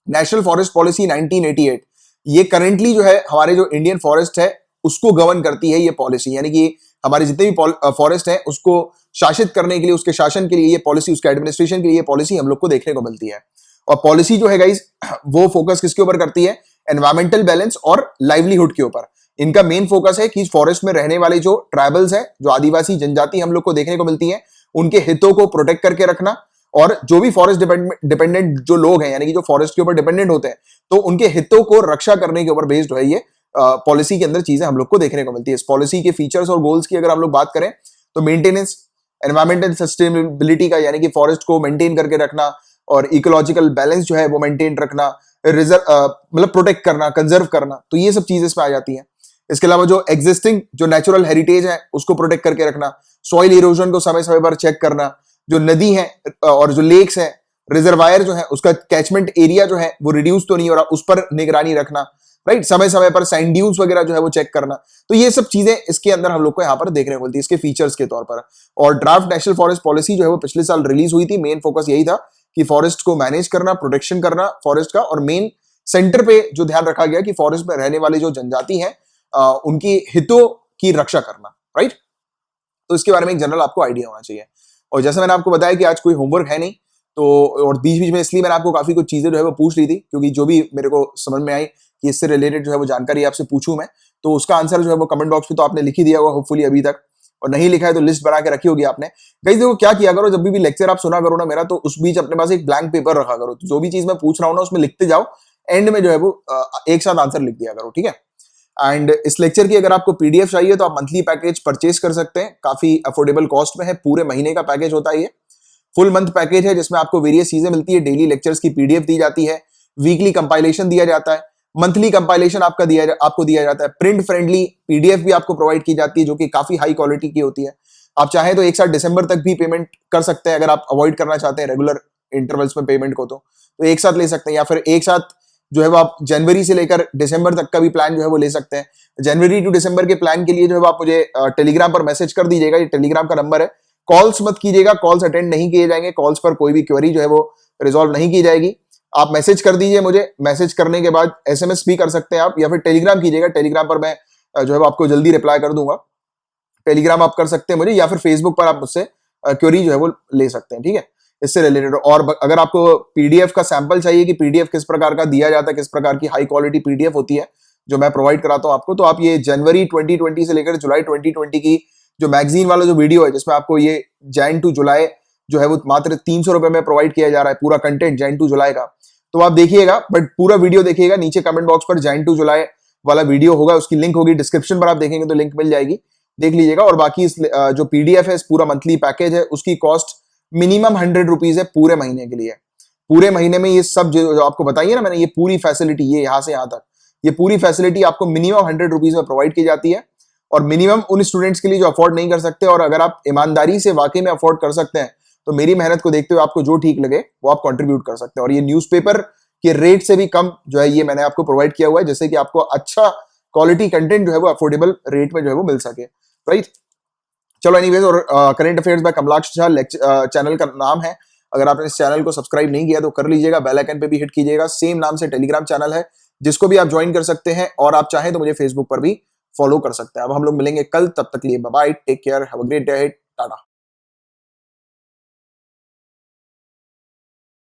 नेशनल फॉरेस्ट पॉलिसी 1988, ये करेंटली जो है हमारे जो इंडियन फॉरेस्ट है उसको गवर्न करती है ये पॉलिसी, यानी कि हमारे जितने भी फॉरेस्ट है उसको शासित करने के लिए, उसके शासन के लिए ये पॉलिसी, उसके एडमिनिस्ट्रेशन के लिए ये पॉलिसी हम लोग को देखने को मिलती है। और पॉलिसी जो है गाइस वो फोकस किसके ऊपर करती है, एनवायरमेंटल बैलेंस और लाइवलीहुड के ऊपर। इनका मेन फोकस है कि फॉरेस्ट में रहने वाले जो ट्राइबल्स हैं, जो आदिवासी जनजाति हम लोग को देखने को मिलती है, उनके हितों को प्रोटेक्ट करके रखना, और जो भी फॉरेस्ट डिपेंडेंट जो लोग हैं, यानी कि जो फॉरेस्ट के ऊपर डिपेंडेंट होते हैं, तो उनके हितों को रक्षा करने के ऊपर बेस्ड है ये पॉलिसी के अंदर चीजें हम लोग को देखने को मिलती है। इस पॉलिसी के फीचर्स और गोल्स की अगर हम लोग बात करें तो मेंटेनेंस, एनवायरमेंटल सस्टेनेबिलिटी का, यानी कि फॉरेस्ट को मेंटेन करके रखना और इकोलॉजिकल बैलेंस जो है वो मेंटेन रखना, रिजर्व मतलब प्रोटेक्ट करना, कंजर्व करना, तो ये सब चीजें इसमें आ जाती हैं। इसके अलावा जो एग्जिस्टिंग जो नेचुरल हेरिटेज है उसको प्रोटेक्ट करके रखना, सॉइल इरोजन को समय समय पर चेक करना, जो नदी है और जो लेक्स है, रिजर्वायर जो है उसका कैचमेंट एरिया जो है वो रिड्यूस तो नहीं हो रहा, उस पर निगरानी रखना, राइट, समय समय पर सैंड ड्यून्स वगैरह जो है वो चेक करना। तो ये सब चीजें इसके अंदर हम लोग को यहाँ पर देखने को मिलती है इसके फीचर्स के तौर पर। और ड्राफ्ट नेशनल फॉरेस्ट पॉलिसी जो है वो पिछले साल रिलीज हुई थी। मेन फोकस यही था कि फॉरेस्ट को मैनेज करना, प्रोटेक्शन करना फॉरेस्ट का, और मेन सेंटर पे जो ध्यान रखा गया कि फॉरेस्ट में रहने वाले जो जनजाति हैं उनकी हितों की रक्षा करना, राइट। तो इसके बारे में एक जनरल आपको आइडिया होना चाहिए। और जैसे मैंने आपको बताया कि आज कोई होमवर्क है नहीं, तो और बीच बीच में इसलिए मैंने आपको काफी कुछ चीजें जो है वो पूछ ली थी, क्योंकि जो भी मेरे को समझ में आई कि इससे रिलेटेड जो है वो जानकारी आपसे पूछूं मैं, तो उसका आंसर जो है वो कमेंट बॉक्स में तो आपने लिख ही दिया होगा होपफुली अभी तक, और नहीं लिखा है तो लिस्ट बना के रखी होगी आपने। गाइस देखो क्या किया करो, जब भी लेक्चर आप सुना करो ना मेरा, तो उस बीच अपने पास एक ब्लैंक पेपर रखा करो, तो जो भी चीज मैं पूछ रहा हूँ ना उसमें लिखते जाओ, एंड में जो है वो एक साथ आंसर लिख दिया करो, ठीक है। एंड इस लेक्चर की अगर आपको पीडीएफ चाहिए तो आप मंथली पैकेज परचेज कर सकते हैं, काफी अफोर्डेबल कॉस्ट में है, पूरे महीने का पैकेज होता है ये। फुल मंथ पैकेज है जिसमें आपको वेरियस चीजें मिलती है, डेली लेक्चर्स की पीडीएफ दी जाती है, वीकली कंपाइलेशन दिया जाता है, मंथली कंपाइलेशन आपको दिया जाता है, प्रिंट फ्रेंडली पीडीएफ भी आपको प्रोवाइड की जाती है जो कि काफी हाई क्वालिटी की होती है। आप चाहें तो एक साथ दिसंबर तक भी पेमेंट कर सकते हैं, अगर आप अवॉइड करना चाहते हैं रेगुलर इंटरवल्स में पेमेंट को, तो एक साथ ले सकते हैं, या फिर एक साथ जो है वो आप जनवरी से लेकर दिसंबर तक का भी प्लान जो है वो ले सकते हैं। जनवरी टू दिसंबर के प्लान के लिए जो है आप मुझे टेलीग्राम पर मैसेज कर दीजिएगा, ये टेलीग्राम का नंबर है। कॉल्स मत कीजिएगा, कॉल्स अटेंड नहीं किए जाएंगे, कॉल्स पर कोई भी क्वेरी जो है वो रिजॉल्व नहीं की जाएगी। आप मैसेज कर दीजिए मुझे, मैसेज करने के बाद एसएमएस भी कर सकते हैं आप, या फिर टेलीग्राम कीजिएगा, टेलीग्राम पर मैं जो है आपको जल्दी रिप्लाई कर दूंगा। टेलीग्राम आप कर सकते हैं मुझे, या फिर फेसबुक पर आप मुझसे क्वेरी जो है वो ले सकते हैं, ठीक है, इससे रिलेटेड। और अगर आपको पीडीएफ का सैंपल चाहिए कि पीडीएफ किस प्रकार का दिया जाता है, किस प्रकार की हाई क्वालिटी पीडीएफ होती है जो मैं प्रोवाइड कराता हूं आपको, तो आप ये जनवरी 2020 से लेकर जुलाई 2020 की जो मैगजीन वाला जो वीडियो है, जिसमें आपको ये जैन टू जुलाई जो है वो मात्र 300 रुपए में प्रोवाइड किया जा रहा है, पूरा कंटेंट जैन टू जुलाई का, तो आप देखिएगा, बट पूरा वीडियो देखिएगा। नीचे कमेंट बॉक्स पर जैन टू जुलाई वाला वीडियो होगा, उसकी लिंक होगी डिस्क्रिप्शन पर, आप देखेंगे तो लिंक मिल जाएगी, देख लीजिएगा। और बाकी जो पीडीएफ है, इस पूरा मंथली पैकेज है, उसकी कॉस्ट मिनिमम 100 रुपीज है पूरे महीने के लिए। पूरे महीने में ये सब जो आपको बताइए ना मैंने, ये पूरी फैसिलिटी, ये यहां से यहां तक, ये पूरी फैसिलिटी आपको मिनिमम 100 रुपीज में प्रोवाइड की जाती है। और मिनिमम उन स्टूडेंट्स के लिए जो अफोर्ड नहीं कर सकते, और अगर आप ईमानदारी से वाकई में अफोर्ड कर सकते हैं तो मेरी मेहनत को देखते हुए आपको जो ठीक लगे वो आप कंट्रीब्यूट कर सकते हैं। और ये न्यूज़पेपर के रेट से भी कम जो है ये मैंने आपको प्रोवाइड किया हुआ है, जिससे कि आपको अच्छा क्वालिटी कंटेंट जो है वो अफोर्डेबल रेट में जो है वो मिल सके, राइट। चलो एनीवेज, और current affairs by Kamalaksh Jha channel का नाम है। अगर आपने इस चैनल को सब्सक्राइब नहीं किया तो कर लीजिएगा, बेल आइकन पे भी हिट कीजिएगा। सेम नाम से टेलीग्राम चैनल है जिसको भी आप ज्वाइन कर सकते हैं, और आप चाहें तो मुझे फेसबुक पर भी फॉलो कर सकते हैं। अब हम लोग मिलेंगे कल, तब तक लिए bye bye, take care, have a great day, Tata.